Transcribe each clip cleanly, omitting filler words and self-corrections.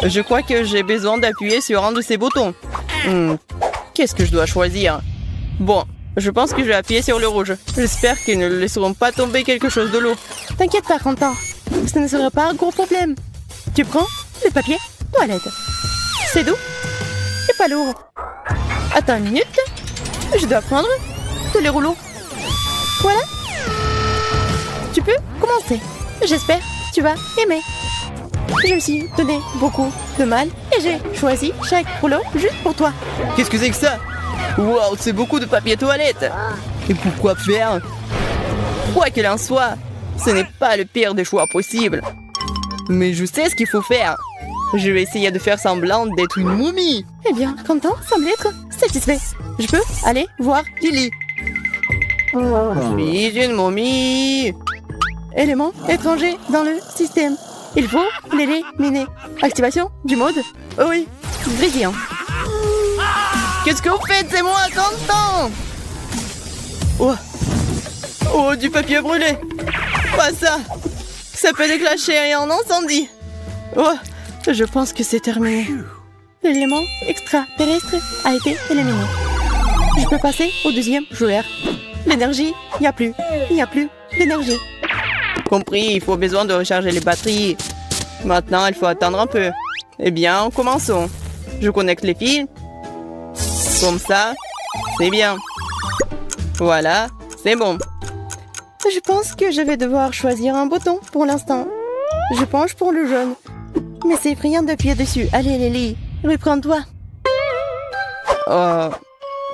Je crois que j'ai besoin d'appuyer sur un de ces boutons. Qu'est-ce que je dois choisir? Bon, je pense que je vais appuyer sur le rouge. J'espère qu'ils ne laisseront pas tomber quelque chose de lourd. T'inquiète pas, Quentin. Ce ne sera pas un gros problème. Tu prends le papier toilette. C'est doux et pas lourd. Attends une minute. Je dois prendre tous les rouleaux. Voilà. Tu peux commencer. J'espère que tu vas aimer. Je me suis donné beaucoup de mal et j'ai choisi chaque rouleau juste pour toi. Qu'est-ce que c'est que ça? Wow, c'est beaucoup de papier toilette. Et pourquoi faire? Quoi qu'il en soit, ce n'est pas le pire des choix possibles. Mais je sais ce qu'il faut faire. Je vais essayer de faire semblant d'être une momie. Eh bien, Quentin semble être satisfait. Je peux aller voir Lily. Je suis une momie. Élément étranger dans le système. Il faut l'éliminer. Activation du mode. Oh oui, brillant. Qu'est-ce que vous faites? C'est moi, Quentin. Oh, du papier brûlé. Pas ça. Ça peut déclencher en incendie. Je pense que c'est terminé. L'élément extraterrestre a été éliminé. Je peux passer au deuxième joueur. L'énergie, il n'y a plus. Il n'y a plus d'énergie. Compris, il faut besoin de recharger les batteries. Maintenant, il faut attendre un peu. Eh bien, commençons. Je connecte les fils. Comme ça, c'est bien. Voilà, c'est bon. Je pense que je vais devoir choisir un bouton pour l'instant. Je penche pour le jaune. Mais c'est effrayant d'appuyer dessus. Allez, Lily, reprends-toi. Oh,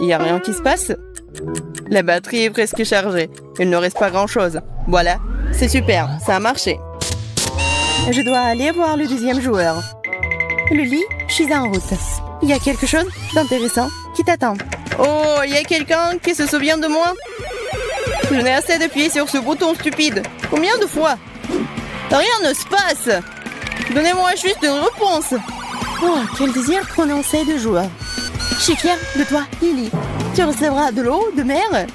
il n'y a rien qui se passe. La batterie est presque chargée. Il ne reste pas grand-chose. Voilà, c'est super, ça a marché. Je dois aller voir le deuxième joueur. Lily, je suis en route. Il y a quelque chose d'intéressant qui t'attend. Oh, il y a quelqu'un qui se souvient de moi? Je n'ai assez d'appuyer sur ce bouton stupide. Combien de fois? Rien ne se passe. Donnez-moi juste une réponse. Oh, quel désir prononcé de joueur. Je suis fière de toi, Lily. Tu recevras de l'eau de mer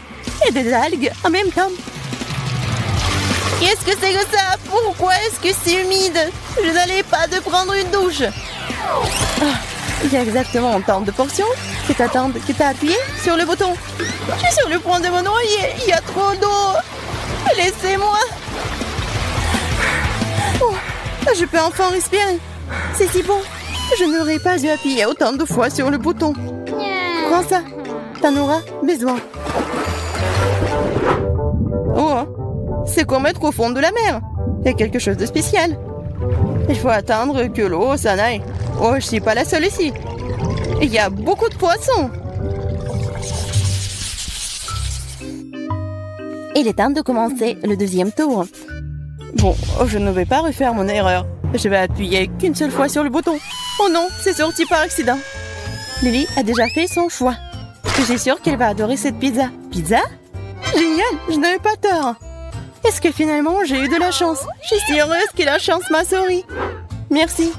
et des algues en même temps. Qu'est-ce que c'est que ça? Pourquoi est-ce que c'est humide? Je n'allais pas de prendre une douche. Il y a exactement autant de portions que t'as appuyé sur le bouton. Je suis sur le point de me noyer. Il y a trop d'eau. Laissez-moi. Je peux enfin respirer. C'est si bon. Je n'aurais pas dû appuyer autant de fois sur le bouton. Prends ça. T'en auras besoin. C'est comme être au fond de la mer. Il y a quelque chose de spécial. Il faut attendre que l'eau s'en aille. Je suis pas la seule ici. Il y a beaucoup de poissons. Il est temps de commencer le deuxième tour. Bon, je ne vais pas refaire mon erreur. Je vais appuyer qu'une seule fois sur le bouton. Oh non, c'est sorti par accident. Lily a déjà fait son choix. Je suis sûre qu'elle va adorer cette pizza. Pizza? Génial, je n'avais pas tort. Est-ce que finalement j'ai eu de la chance? Je suis si heureuse que la chance m'a souri. Merci.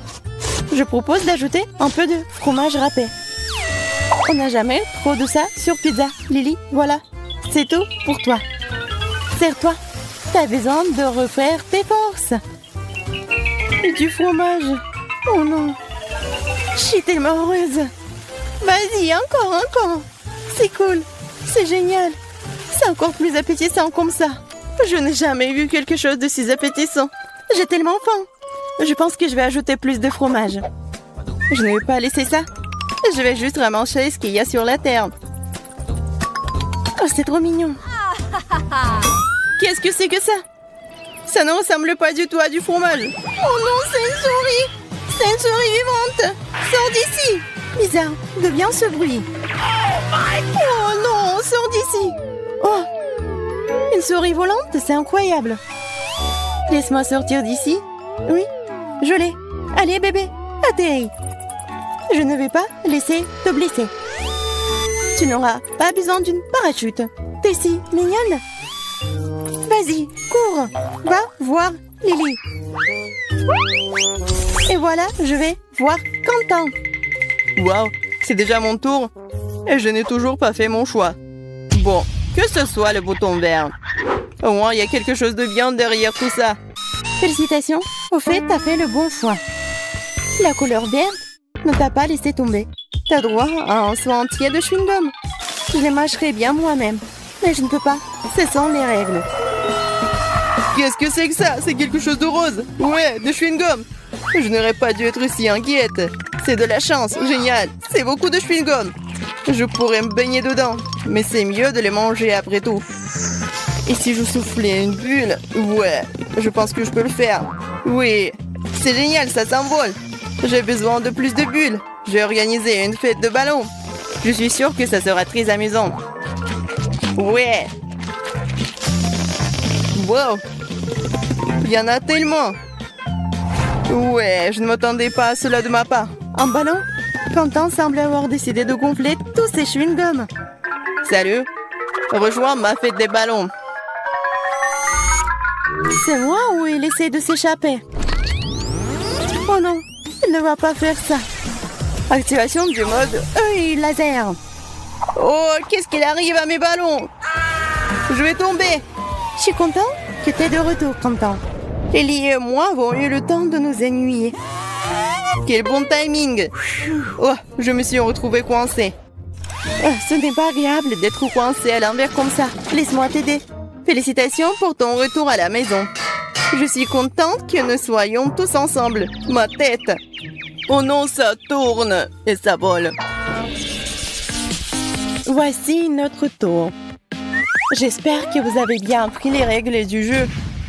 Je propose d'ajouter un peu de fromage râpé. On n'a jamais trop de ça sur pizza. Lily, voilà. C'est tout pour toi. Serre-toi. T'as besoin de refaire tes forces. Du fromage. Oh non. Je suis tellement heureuse. Vas-y, encore. C'est cool. C'est génial. C'est encore plus appétissant comme ça. Je n'ai jamais vu quelque chose de si appétissant. J'ai tellement faim. Je pense que je vais ajouter plus de fromage. Je ne vais pas laisser ça. Je vais juste ramasser ce qu'il y a sur la terre. Oh, c'est trop mignon. Qu'est-ce que c'est que ça? Ça ne ressemble pas du tout à du fromage. Oh non, c'est une souris. C'est une souris vivante. Sors d'ici. Bizarre, d'où vient ce bruit? Oh non, sors d'ici. Oh, une souris volante, c'est incroyable. Laisse-moi sortir d'ici. Oui, je l'ai. Allez, bébé, atterris. Je ne vais pas laisser te blesser. Tu n'auras pas besoin d'une parachute. T'es si mignonne. Vas-y, cours. Va voir Lily. Et voilà, je vais voir Quentin. Waouh, c'est déjà mon tour. Et je n'ai toujours pas fait mon choix. Bon, que ce soit le bouton vert. Au moins, il y a quelque chose de bien derrière tout ça. Félicitations. Au fait, t'as fait le bon choix. La couleur verte ne t'a pas laissé tomber. T'as droit à un soin entier de chewing-gum. Je les mâcherai bien moi-même. Mais je ne peux pas. Ce sont les règles. Qu'est-ce que c'est que ça? C'est quelque chose de rose. Ouais, de chewing-gum. Je n'aurais pas dû être si inquiète. C'est de la chance. Génial. C'est beaucoup de chewing-gum. Je pourrais me baigner dedans. Mais c'est mieux de les manger après tout. Et si je soufflais une bulle? Ouais, je pense que je peux le faire. Oui, c'est génial, ça s'envole. J'ai besoin de plus de bulles. J'ai organisé une fête de ballons. Je suis sûre que ça sera très amusant. Ouais. Wow. Il y en a tellement. Ouais, je ne m'attendais pas à cela de ma part. Un ballon? Quentin semble avoir décidé de gonfler tous ses chewing-gums. Salut. Rejoins ma fête des ballons. C'est moi ou il essaie de s'échapper? Oh non, il ne va pas faire ça. Activation du mode œil laser. Oh, qu'est-ce qu'il arrive à mes ballons? Je vais tomber. Je suis content que tu es de retour, Quentin. Lily et moi avons eu le temps de nous ennuyer. Quel bon timing. Oh, je me suis retrouvée coincée. Ce n'est pas agréable d'être coincé à l'envers comme ça. Laisse-moi t'aider. Félicitations pour ton retour à la maison. Je suis contente que nous soyons tous ensemble. Ma tête. Oh non, ça tourne et ça vole. Voici notre tour. J'espère que vous avez bien appris les règles du jeu.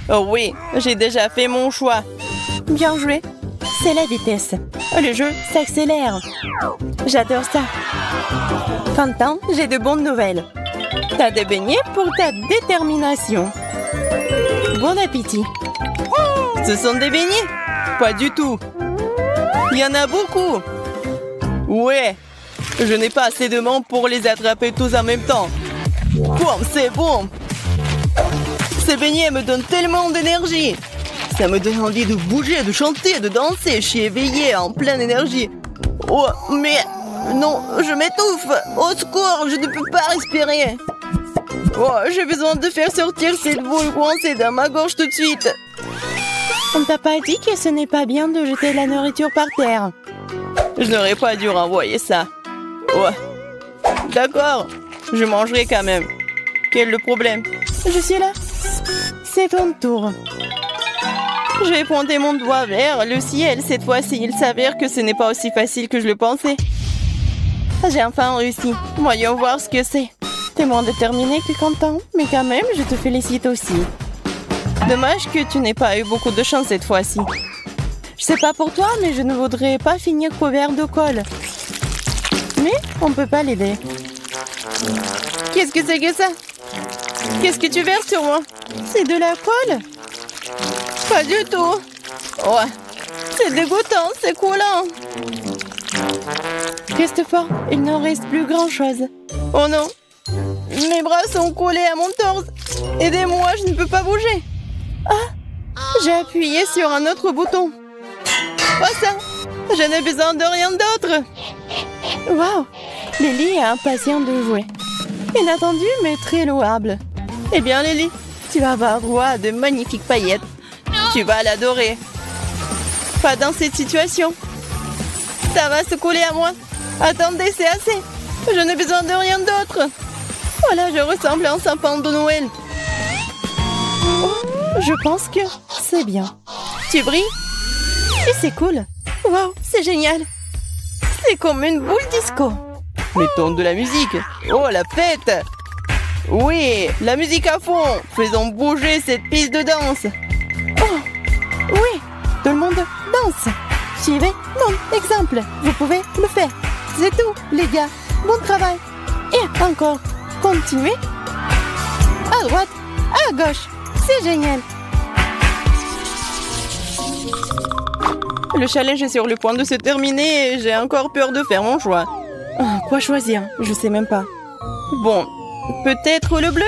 Oh oui, j'ai déjà fait mon choix. Bien joué. C'est la vitesse. Le jeu s'accélère. J'adore ça. Quentin, j'ai de bonnes nouvelles. T'as des beignets pour ta détermination. Bon appétit. Ce sont des beignets? Pas du tout. Il y en a beaucoup. Ouais. Je n'ai pas assez de membres pour les attraper tous en même temps. Boum, c'est bon. Ces beignets me donnent tellement d'énergie. Ça me donne envie de bouger, de chanter, de danser. Je suis éveillée, en pleine énergie. Oh, mais... Non, je m'étouffe. Au secours, je ne peux pas respirer. Oh, j'ai besoin de faire sortir cette boule coincée dans ma gorge tout de suite. On ne t'a pas dit que ce n'est pas bien de jeter la nourriture par terre. Je n'aurais pas dû renvoyer ça. Ouais. D'accord, je mangerai quand même. Quel est le problème? Je suis là. C'est ton tour. Je vais pointer mon doigt vers le ciel cette fois-ci. Il s'avère que ce n'est pas aussi facile que je le pensais. J'ai enfin réussi. Voyons voir ce que c'est. T'es moins déterminé que Quentin, mais quand même, je te félicite aussi. Dommage que tu n'aies pas eu beaucoup de chance cette fois-ci. Je sais pas pour toi, mais je ne voudrais pas finir couvert de colle. Mais on peut pas l'aider. Qu'est-ce que c'est que ça? Qu'est-ce que tu verses sur moi? C'est de la colle? Pas du tout. Ouais. C'est dégoûtant, c'est coulant. Christopher, il n'en reste plus grand-chose. Oh non. Mes bras sont collés à mon torse. Aidez-moi, je ne peux pas bouger. Ah, j'ai appuyé sur un autre bouton. Oh ça, je n'ai besoin de rien d'autre. Waouh, Lily est impatiente de jouer. Inattendu, mais très louable. Eh bien, Lily, tu vas avoir droit de magnifiques paillettes. Tu vas l'adorer. Pas dans cette situation. Ça va se coller à moi. Attendez, c'est assez. Je n'ai besoin de rien d'autre. Voilà, je ressemble à un sapin de Noël. Oh, je pense que c'est bien. Tu brilles? Et c'est cool. Wow, c'est génial. C'est comme une boule disco. Mettons de la musique. Oh, la fête. Oui, la musique à fond. Faisons bouger cette piste de danse. Oh, oui, tout le monde danse. Suivez mon exemple. Vous pouvez le faire. C'est tout, les gars. Bon travail. Et encore. Continuez. À droite, à gauche. C'est génial. Le challenge est sur le point de se terminer et j'ai encore peur de faire mon choix. Quoi choisir? Je sais même pas. Bon, peut-être le bleu?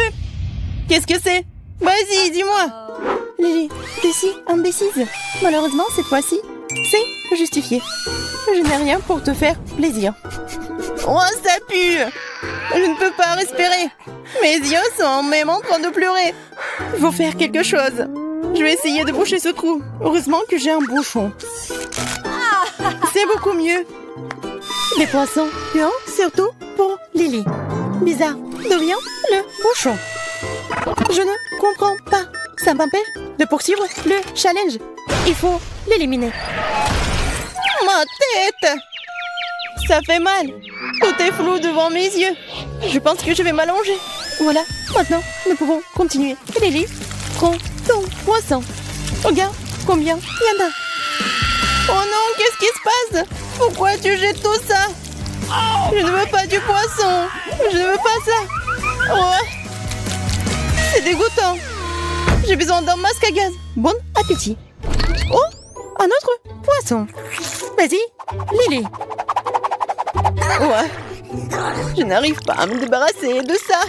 Qu'est-ce que c'est? Vas-y, dis-moi. Lily, t'es si indécise. Malheureusement, cette fois-ci, c'est justifié. Je n'ai rien pour te faire plaisir. Oh, ça pue! Je ne peux pas respirer. Mes yeux sont même en train de pleurer. Il faut faire quelque chose. Je vais essayer de boucher ce trou. Heureusement que j'ai un bouchon. C'est beaucoup mieux. Les poissons puants, surtout pour Lily. Bizarre, d'où vient le bouchon? Je ne comprends pas. Ça m'empêche de poursuivre le challenge. Il faut l'éliminer. Ma tête! Ça fait mal. Tout est flou devant mes yeux. Je pense que je vais m'allonger. Voilà, maintenant, nous pouvons continuer. Lily, prends ton poisson. Regarde combien il y en a. Oh non, qu'est-ce qui se passe? Pourquoi tu jettes tout ça? Je ne veux pas du poisson. Je ne veux pas ça. Oh, c'est dégoûtant. J'ai besoin d'un masque à gaz. Bon appétit. Oh, un autre poisson. Vas-y, Lily. Ouais, je n'arrive pas à me débarrasser de ça.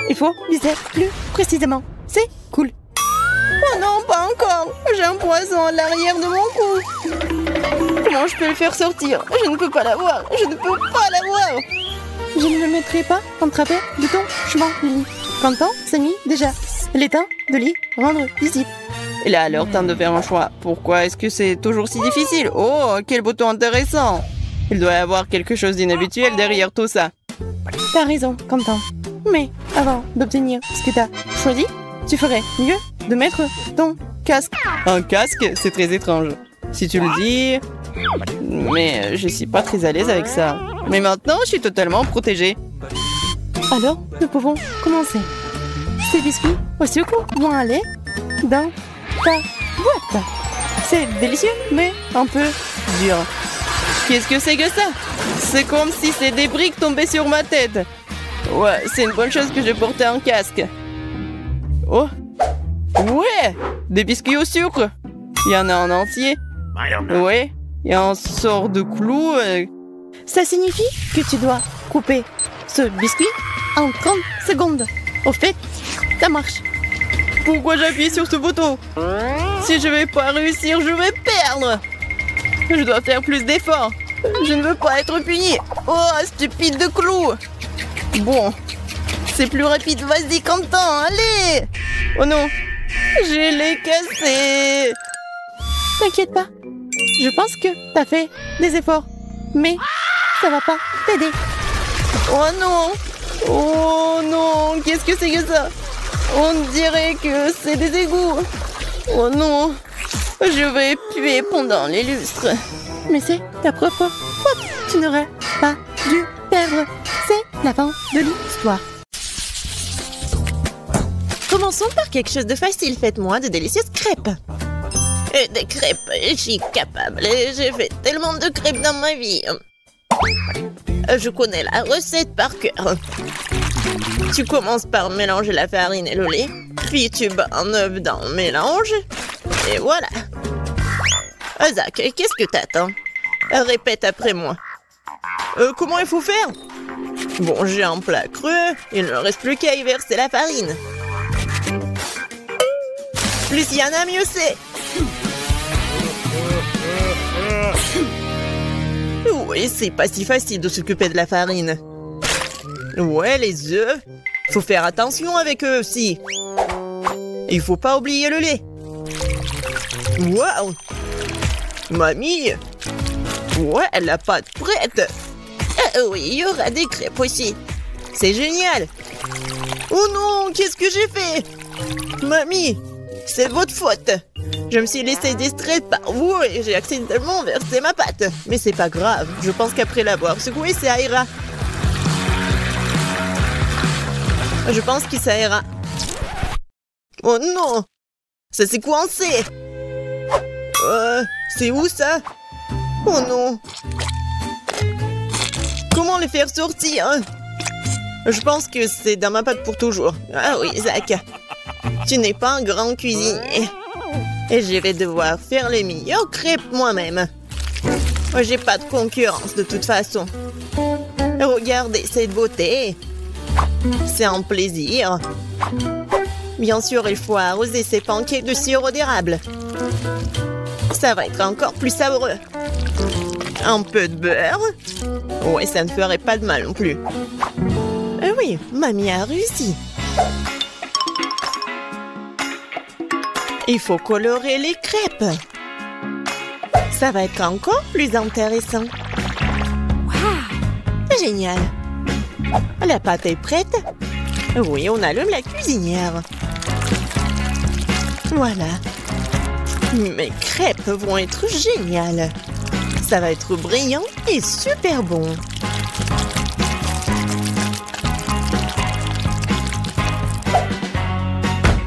Il faut viser plus précisément. C'est cool. Oh non, pas encore. J'ai un poisson à l'arrière de mon cou. Comment je peux le faire sortir? Je ne peux pas l'avoir. Je ne peux pas l'avoir. Je ne me mettrai pas en travers de ton chemin, Lily. Quentin s'ennuie déjà. Il est temps de lui rendre visite. Il a alors temps de faire un choix. Pourquoi est-ce que c'est toujours si difficile? Oh, quel bouton intéressant! Il doit y avoir quelque chose d'inhabituel derrière tout ça. T'as raison, Quentin. Mais avant d'obtenir ce que t'as choisi, tu ferais mieux de mettre ton casque. Un casque? C'est très étrange. Si tu le dis... Mais je suis pas très à l'aise avec ça. Mais maintenant, je suis totalement protégée. Alors, nous pouvons commencer. Ces biscuits au sucre vont aller dans ta boîte. C'est délicieux, mais un peu dur. Qu'est-ce que c'est que ça? C'est comme si ces des briques tombaient sur ma tête. Ouais, c'est une bonne chose que je portais un casque. Oh! Ouais! Des biscuits au sucre! Il y en a en entier. Ouais, il y a un sort de clou. Ça signifie que tu dois couper ce biscuit en 30 secondes. Au fait, ça marche. Pourquoi j'appuie sur ce bouton? Si je vais pas réussir, je vais perdre. Je dois faire plus d'efforts. Je ne veux pas être puni. Oh, stupide de clou. Bon, c'est plus rapide. Vas-y, Quentin, allez. Oh non, je l'ai cassé. T'inquiète pas. Je pense que t'as fait des efforts. Mais ça va pas t'aider. Oh non. Oh non, qu'est-ce que c'est que ça? On dirait que c'est des égouts. Oh non, je vais puer pendant les lustres. Mais c'est ta propre faute. Tu n'aurais pas dû perdre. C'est la fin de l'histoire. Commençons par quelque chose de facile. Faites-moi de délicieuses crêpes. Des crêpes, je suis capable. J'ai fait tellement de crêpes dans ma vie. Je connais la recette par cœur. Tu commences par mélanger la farine et le lait, puis tu bats un œuf dans le mélange, et voilà. Zach, qu'est-ce que t'attends? Répète après moi. Comment il faut faire? Bon, j'ai un plat creux, il ne reste plus qu'à y verser la farine. Plus il y en a, mieux c'est. Oui, c'est pas si facile de s'occuper de la farine. Ouais, les œufs. Faut faire attention avec eux aussi. Il faut pas oublier le lait. Waouh! Mamie! Ouais, la pâte prête. Oui, il y aura des crêpes aussi. C'est génial. Oh non, qu'est-ce que j'ai fait? Mamie, c'est votre faute. Je me suis laissé distraire par vous et j'ai accidentellement versé ma pâte. Mais c'est pas grave, je pense qu'après l'avoir secoué, ça ira. Je pense que ça ira. Oh non! Ça s'est coincé! C'est où ça? Oh non! Comment les faire sortir? Je pense que c'est dans ma pâte pour toujours. Ah oui, Zach. Tu n'es pas un grand cuisinier. Et je vais devoir faire les meilleures crêpes moi-même. J'ai pas de concurrence de toute façon. Regardez cette beauté. C'est un plaisir. Bien sûr, il faut arroser ces pancakes de sirop d'érable. Ça va être encore plus savoureux. Un peu de beurre. Ouais, ça ne ferait pas de mal non plus. Oui, mamie a réussi. Il faut colorer les crêpes. Ça va être encore plus intéressant. Wow! Génial! La pâte est prête? Oui, on allume la cuisinière. Voilà. Mes crêpes vont être géniales. Ça va être brillant et super bon.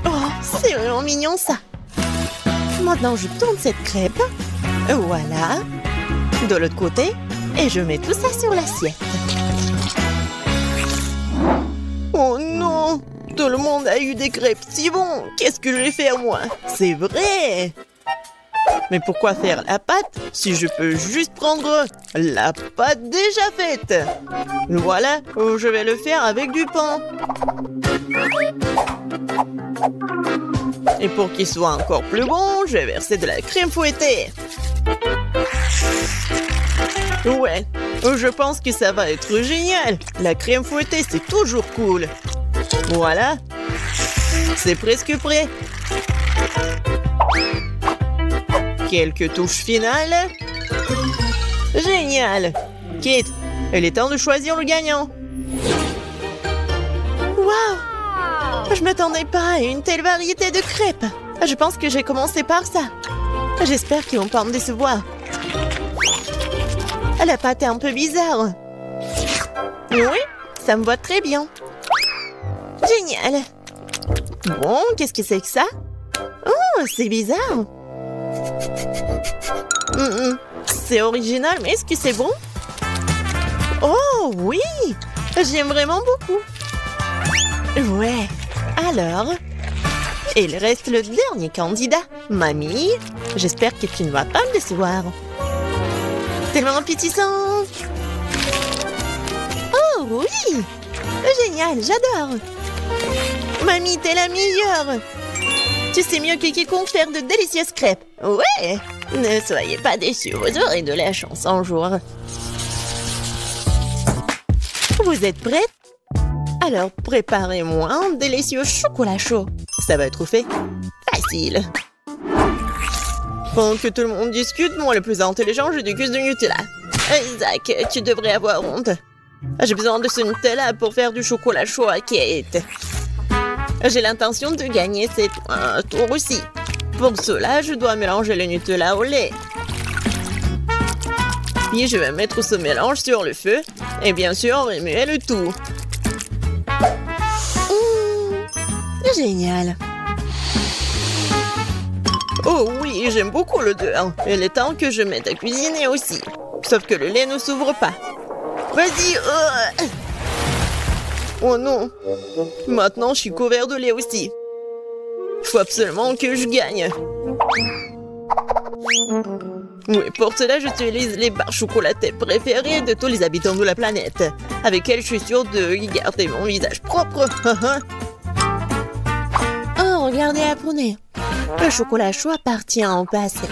Oh, c'est vraiment mignon ça. Maintenant, je tourne cette crêpe. Voilà. De l'autre côté. Et je mets tout ça sur l'assiette. Oh non! Tout le monde a eu des crêpes si bons. Qu'est-ce que je vais faire, moi? C'est vrai! Mais pourquoi faire la pâte si je peux juste prendre la pâte déjà faite? Voilà, je vais le faire avec du pain. Et pour qu'il soit encore plus bon, je vais verser de la crème fouettée. Ouais, je pense que ça va être génial. La crème fouettée, c'est toujours cool. Voilà, c'est presque prêt. Quelques touches finales. Génial! Kate, il est temps de choisir le gagnant. Waouh! Je m'attendais pas à une telle variété de crêpes. Je pense que j'ai commencé par ça. J'espère qu'ils vont pas me décevoir. La pâte est un peu bizarre. Oui, ça me va très bien. Génial! Bon, qu'est-ce que c'est que ça? Oh, c'est bizarre. C'est original, mais est-ce que c'est bon? Oh oui! J'aime vraiment beaucoup. Ouais. Alors, il reste le dernier candidat. Mamie, j'espère que tu ne vas pas me décevoir. Tellement appétissant! Oh oui! Génial, j'adore! Mamie, t'es la meilleure! Tu sais mieux que quiconque faire de délicieuses crêpes. Ouais! Ne soyez pas déçus, vous aurez de la chance un jour. Vous êtes prêtes? Alors préparez-moi un délicieux chocolat chaud. Ça va être fait facile. Pendant que tout le monde discute, moi le plus intelligent, je déguste du Nutella. Isaac, tu devrais avoir honte. J'ai besoin de ce Nutella pour faire du chocolat chaud à Kate. J'ai l'intention de gagner cette tour aussi. Pour cela, je dois mélanger le Nutella au lait. Puis je vais mettre ce mélange sur le feu. Et bien sûr, remuer le tout. Génial. Oh oui, j'aime beaucoup l'odeur. Il est temps que je mette à cuisiner aussi. Sauf que le lait ne s'ouvre pas. Vas-y. Oh non. Maintenant, je suis couvert de lait aussi. Il faut absolument que je gagne. Oui, pour cela, j'utilise les barres chocolatées préférées de tous les habitants de la planète. Avec elles, je suis sûre de garder mon visage propre. Oh, regardez, apprenez. Le chocolat chaud appartient au passé.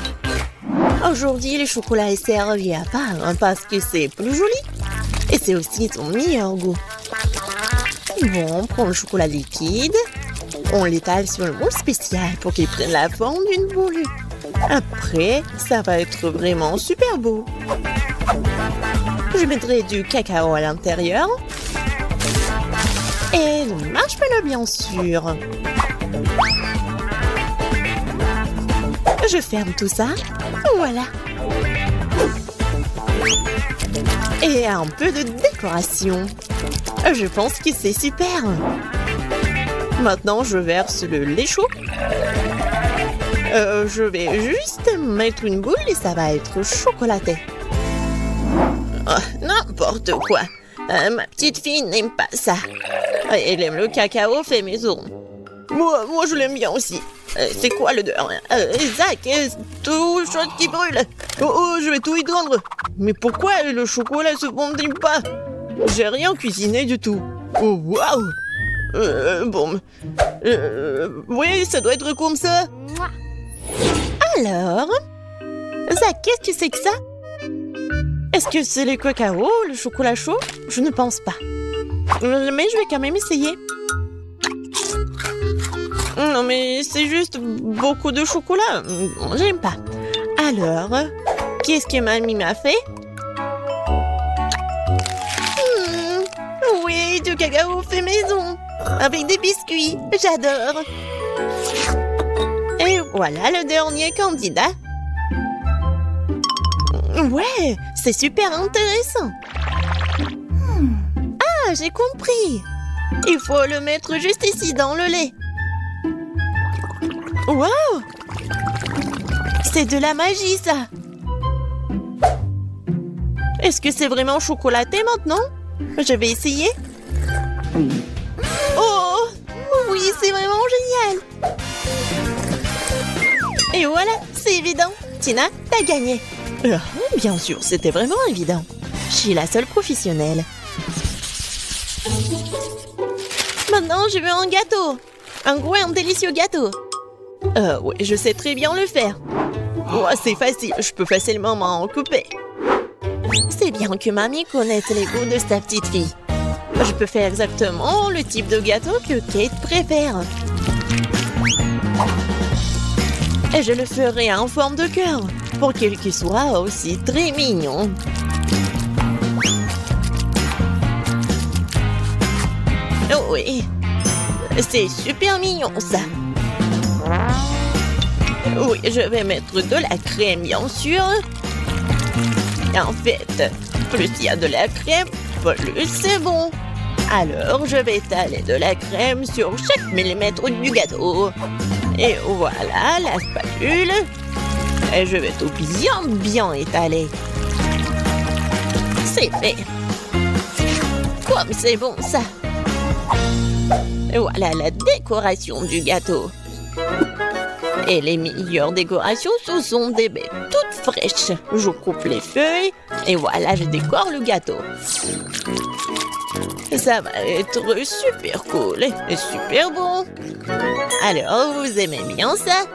Aujourd'hui, le chocolat est servi à part parce que c'est plus joli. Et c'est aussi son meilleur goût. Bon, on prend le chocolat liquide. On l'étale sur le moule spécial pour qu'il prenne la forme d'une boule. Après, ça va être vraiment super beau. Je mettrai du cacao à l'intérieur. Et le marshmallow, bien sûr. Je ferme tout ça. Voilà. Et un peu de décoration. Je pense que c'est super. Maintenant, je verse le lait chaud. Je vais juste mettre une boule et ça va être chocolaté. Oh, n'importe quoi. Ma petite fille n'aime pas ça. Elle aime le cacao fait maison. Moi, je l'aime bien aussi. C'est quoi l'odeur? Zach, tout chose qui brûle. Oh, je vais tout étendre. Mais pourquoi le chocolat se fondit pas? J'ai rien cuisiné du tout. Oh, waouh! Bon. Oui, ça doit être comme ça. Alors? Zach, qu'est-ce que c'est que ça? Est-ce que c'est le cacao, le chocolat chaud? Je ne pense pas. Mais je vais quand même essayer. Non, mais c'est juste beaucoup de chocolat. J'aime pas. Alors, Qu'est-ce que mamie m'a fait? Oui, du cacao fait maison. Avec des biscuits. J'adore. Et voilà le dernier candidat. Ouais, c'est super intéressant. Ah, j'ai compris. Il faut le mettre juste ici dans le lait. Wow! C'est de la magie, ça. Est-ce que c'est vraiment chocolaté maintenant? Je vais essayer. Oh! Oui, c'est vraiment génial. Et voilà, c'est évident. Tina, t'as gagné. Bien sûr, c'était vraiment évident. Je suis la seule professionnelle. Maintenant, je veux un gâteau. Un gros et un délicieux gâteau. Ouais, je sais très bien le faire. Oh, c'est facile, je peux facilement m'en occuper. C'est bien que mamie connaisse les goûts de sa petite fille. Je peux faire exactement le type de gâteau que Kate préfère. Et je le ferai en forme de cœur, pour qu'il soit aussi très mignon. Oh oui, c'est super mignon ça. Oui, je vais mettre de la crème, bien sûr. En fait, plus il y a de la crème, plus c'est bon. Alors, je vais étaler de la crème sur chaque millimètre du gâteau. Et voilà la spatule. Et je vais tout bien étaler. C'est fait. Comme c'est bon ça. Et voilà la décoration du gâteau. Et les meilleures décorations, ce sont des baies toutes fraîches. Je coupe les feuilles et voilà, je décore le gâteau. Ça va être super cool et super bon. Alors, vous aimez bien ça?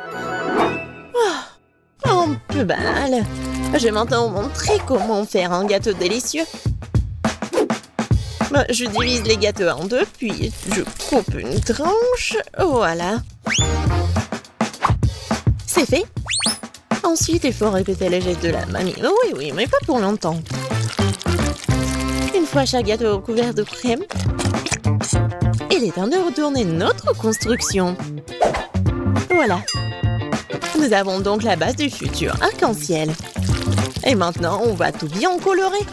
Oh, un peu banal. Je vais maintenant vous montrer comment faire un gâteau délicieux. Je divise les gâteaux en deux, puis je coupe une tranche. Voilà. C'est fait. Ensuite, il faut répéter les gestes de la mamie. Oui, mais pas pour longtemps. Une fois chaque gâteau couvert de crème, il est temps de retourner notre construction. Voilà. Nous avons donc la base du futur arc-en-ciel. Et maintenant, on va tout bien colorer.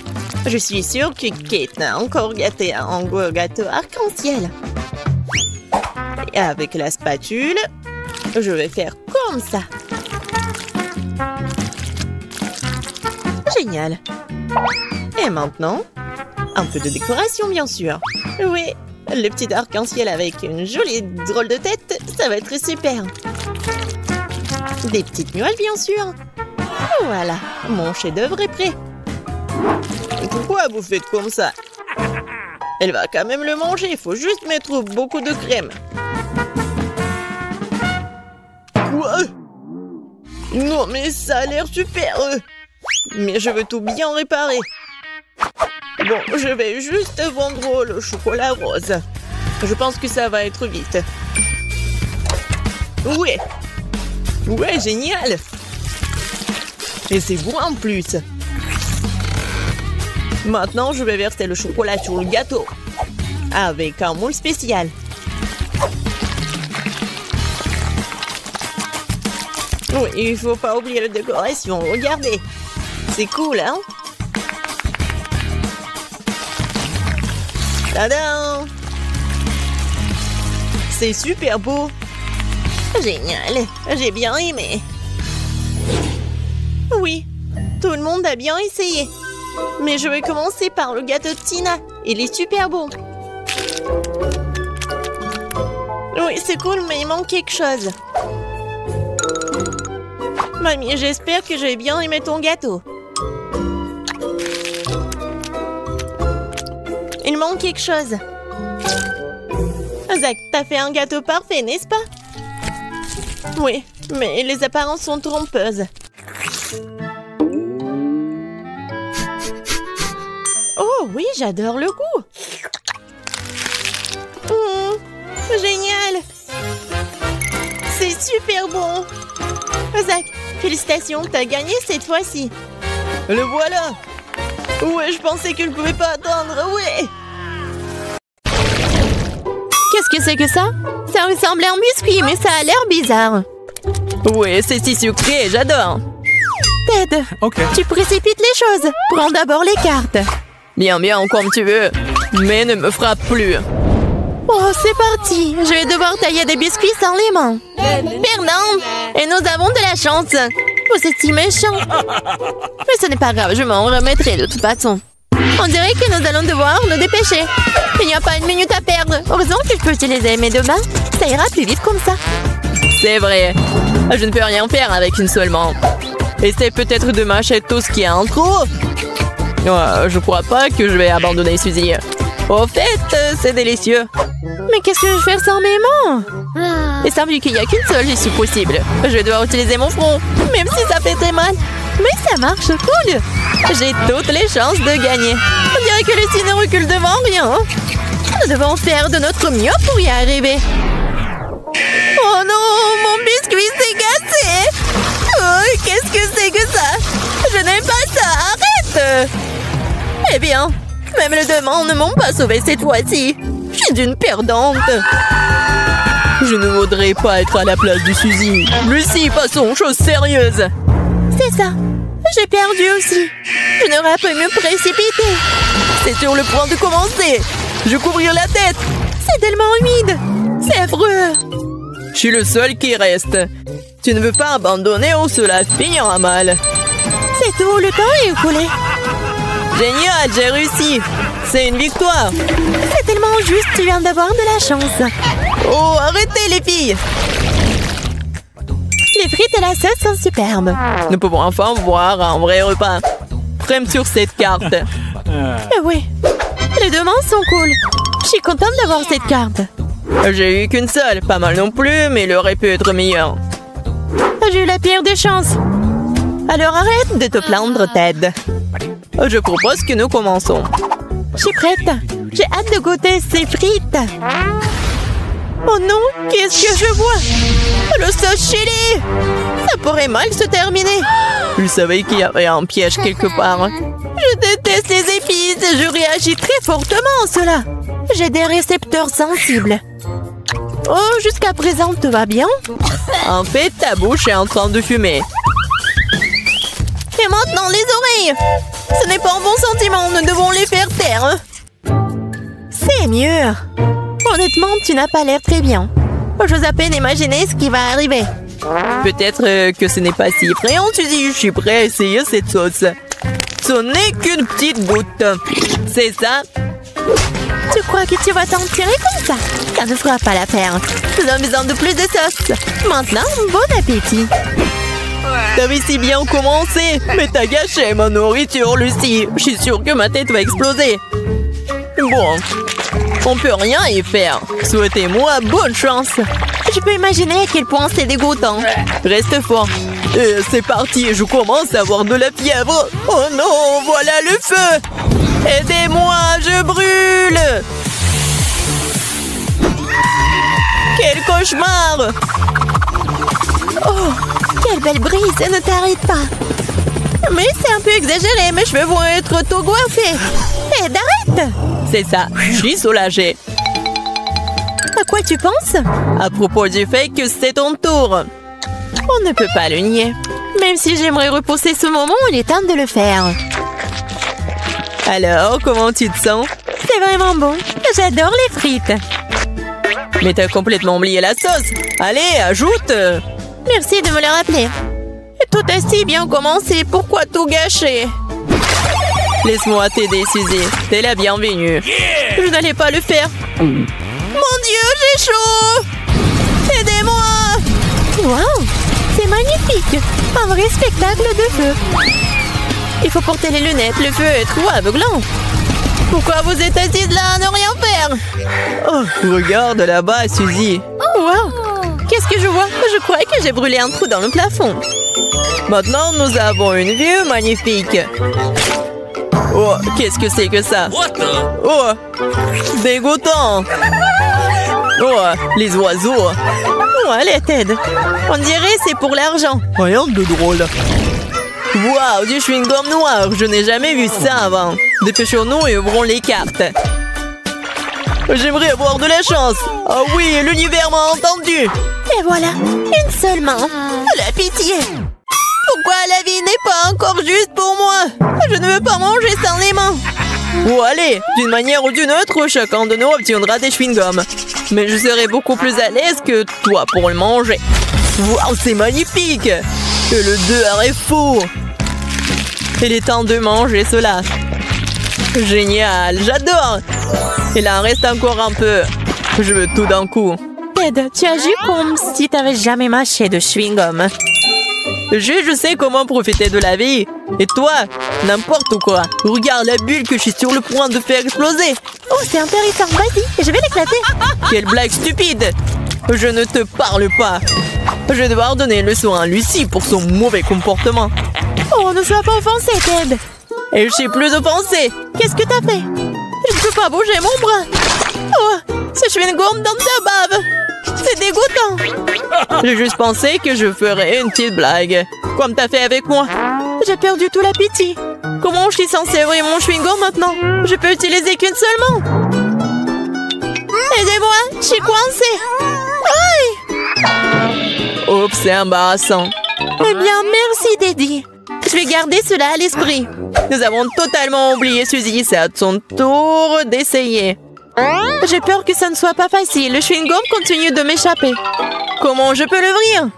Je suis sûre que Kate n'a encore gâté un gros gâteau arc-en-ciel. Et avec la spatule, je vais faire comme ça. Génial. Et maintenant, un peu de décoration, bien sûr. Oui, le petit arc-en-ciel avec une jolie drôle de tête, ça va être super. Des petites nuages, bien sûr. Voilà, mon chef-d'œuvre est prêt. Pourquoi vous faites comme ça? Elle va quand même le manger, il faut juste mettre beaucoup de crème. Quoi? Non, mais ça a l'air super. Mais je veux tout bien réparer. Bon, je vais juste vendre le chocolat rose. Je pense que ça va être vite. Ouais. Ouais, génial. Et c'est bon en plus. Maintenant, je vais verser le chocolat sur le gâteau. Avec un moule spécial. Oui, il faut pas oublier la décoration. Regardez. C'est cool, hein? Tadam! C'est super beau. Génial. J'ai bien aimé. Oui, tout le monde a bien essayé. Mais je vais commencer par le gâteau de Tina. Il est super bon. Oui, c'est cool, mais il manque quelque chose. Mamie, j'espère que j'ai bien aimé ton gâteau. Il manque quelque chose. Zach, t'as fait un gâteau parfait, n'est-ce pas? Oui, mais les apparences sont trompeuses. Oh oui, j'adore le goût. Génial. C'est super bon. Zach, félicitations, t'as gagné cette fois-ci. Le voilà. Ouais, je pensais que je pouvais pas attendre, ouais. Qu'est-ce que c'est que ça? Ça ressemble à un biscuit, mais ça a l'air bizarre. Ouais, c'est si sucré, j'adore. Ted, tu précipites les choses. Prends d'abord les cartes. Bien, comme tu veux. Mais ne me frappe plus. Oh, c'est parti. Je vais devoir tailler des biscuits sans les mains. Pardon. Et nous avons de la chance. Vous êtes si méchant. Mais ce n'est pas grave, je m'en remettrai de toute façon. On dirait que nous allons devoir nous dépêcher. Il n'y a pas une minute à perdre. Heureusement que je peux utiliser mes deux mains. Ça ira plus vite comme ça. C'est vrai. Je ne peux rien faire avec une seule main. Essaie peut-être de mâcher tout ce qui est en trop. Je crois pas que je vais abandonner Suzy. Au fait, c'est délicieux. Mais qu'est-ce que je vais faire sans mes mains? Et ça vu qu'il n'y a qu'une seule issue possible. Je vais devoir utiliser mon front, même si ça fait très mal. Mais ça marche, cool. J'ai toutes les chances de gagner. On dirait que Lucy ne recule devant rien. Nous devons faire de notre mieux pour y arriver. Oh non, mon biscuit s'est cassé. Oh, qu'est-ce que c'est que ça? Je n'aime pas ça, arrête. Eh bien, même les deux mains ne m'ont pas sauvé cette fois-ci. Je suis une perdante. Je ne voudrais pas être à la place de Suzy. Lucy, passons aux choses sérieuses. C'est ça. J'ai perdu aussi. Je n'aurais pas me précipiter. C'est sur le point de commencer. Je couvrir la tête. C'est tellement humide. C'est affreux. Je suis le seul qui reste. Tu ne veux pas abandonner ou cela finira mal. C'est tout, le temps est écoulé. Génial, j'ai réussi. C'est une victoire. C'est tellement juste, tu viens d'avoir de la chance. Oh, arrêtez les filles. Les frites et la sauce sont superbes. Nous pouvons enfin voir un vrai repas. Frame sur cette carte. Oui, les deux mains sont cool. Je suis contente d'avoir cette carte. J'ai eu qu'une seule, pas mal non plus, mais elle aurait pu être meilleure. J'ai eu la pire des chances. Alors arrête de te plaindre, Ted. Je propose que nous commençons. Je suis prête. J'ai hâte de goûter ces frites. Oh non, qu'est-ce que je vois? Le sauce chili! Ça pourrait mal se terminer. Je savais qu'il y avait un piège quelque part. Je déteste les épices et je réagis très fortement à cela. J'ai des récepteurs sensibles. Oh, jusqu'à présent, tout va bien? En fait, ta bouche est en train de fumer. Et maintenant, les oreilles! Ce n'est pas un bon sentiment, nous devons les faire taire. C'est mieux. Honnêtement, tu n'as pas l'air très bien. J'ose à peine imaginer ce qui va arriver. Peut-être que ce n'est pas si effrayant, tu dis. Je suis prêt à essayer cette sauce. Ce n'est qu'une petite goutte. C'est ça? Tu crois que tu vas t'en tirer comme ça? Ça ne fera pas l'affaire. Nous avons besoin de plus de sauce. Maintenant, bon appétit. T'avais si bien commencé, mais t'as gâché ma nourriture, Lucy. Je suis sûre que ma tête va exploser. Bon, on peut rien y faire. Souhaitez-moi bonne chance. Je peux imaginer à quel point c'est dégoûtant. Reste fort. C'est parti, je commence à avoir de la fièvre. Oh non, voilà le feu. Aidez-moi, je brûle. Quel cauchemar. Oh, quelle belle brise, ne t'arrête pas. Mais c'est un peu exagéré, mes cheveux vont être tout coiffés. Ted, arrête. C'est ça, je suis soulagée. À quoi tu penses? À propos du fait que c'est ton tour. On ne peut pas le nier. Même si j'aimerais repousser ce moment, il est temps de le faire. Alors, comment tu te sens? C'est vraiment bon. J'adore les frites. Mais t'as complètement oublié la sauce. Allez, ajoute. Merci de me le rappeler. Tout a si bien commencé, pourquoi tout gâcher? Laisse-moi t'aider, Suzy. T'es la bienvenue. Je n'allais pas le faire. Mon Dieu, j'ai chaud! Aidez-moi! Waouh! C'est magnifique! Un vrai spectacle de feu. Il faut porter les lunettes, le feu est trop aveuglant. Pourquoi vous êtes assise là à ne rien faire? Oh, regarde là-bas, Suzy. Waouh! Qu'est-ce que je vois? Je croyais que j'ai brûlé un trou dans le plafond. Maintenant, nous avons une vue magnifique. Oh, qu'est-ce que c'est que ça? Oh, dégoûtant. Oh, les oiseaux. Oh, allez, Ted. On dirait c'est pour l'argent. Rien de drôle. Waouh, du chewing-gum noir. Je n'ai jamais vu ça avant. Dépêchons-nous et ouvrons les cartes. J'aimerais avoir de la chance. Ah oui, l'univers m'a entendu. Et voilà, une seule main. La pitié. Pourquoi la vie n'est pas encore juste pour moi? Je ne veux pas manger sans les mains. Oh allez, d'une manière ou d'une autre, chacun de nous obtiendra des chewing-gums. Mais je serai beaucoup plus à l'aise que toi pour le manger. Waouh, c'est magnifique. Et le dehors est fou. Il est temps de manger cela. Génial, j'adore. Il en reste encore un peu. Je veux tout d'un coup. Ted, tu agis comme si tu n'avais jamais mâché de chewing-gum. Je sais comment profiter de la vie. Et toi, n'importe quoi. Regarde la bulle que je suis sur le point de faire exploser. Oh, c'est intéressant. Vas-y, je vais l'éclater. Quelle blague stupide. Je ne te parle pas. Je vais devoir donner une leçon à Lucie pour son mauvais comportement. Oh, ne sois pas offensé, Ted. Et je suis plus offensée. Qu'est-ce que t'as fait? Je ne peux pas bouger mon bras. Oh, ce chewing-gum dans ta bave. C'est dégoûtant. J'ai juste pensé que je ferais une petite blague. Comme t'as fait avec moi. J'ai perdu tout l'appétit. Comment je suis censée ouvrir mon chewing-gum maintenant? Je peux utiliser qu'une seule main. Aidez-moi, je suis coincée. Aïe! Oups, c'est embarrassant. Eh bien, merci, Teddy. Je vais garder cela à l'esprit. Nous avons totalement oublié Suzy. C'est à son tour d'essayer. J'ai peur que ça ne soit pas facile. Le chewing-gum continue de m'échapper. Comment je peux l'ouvrir?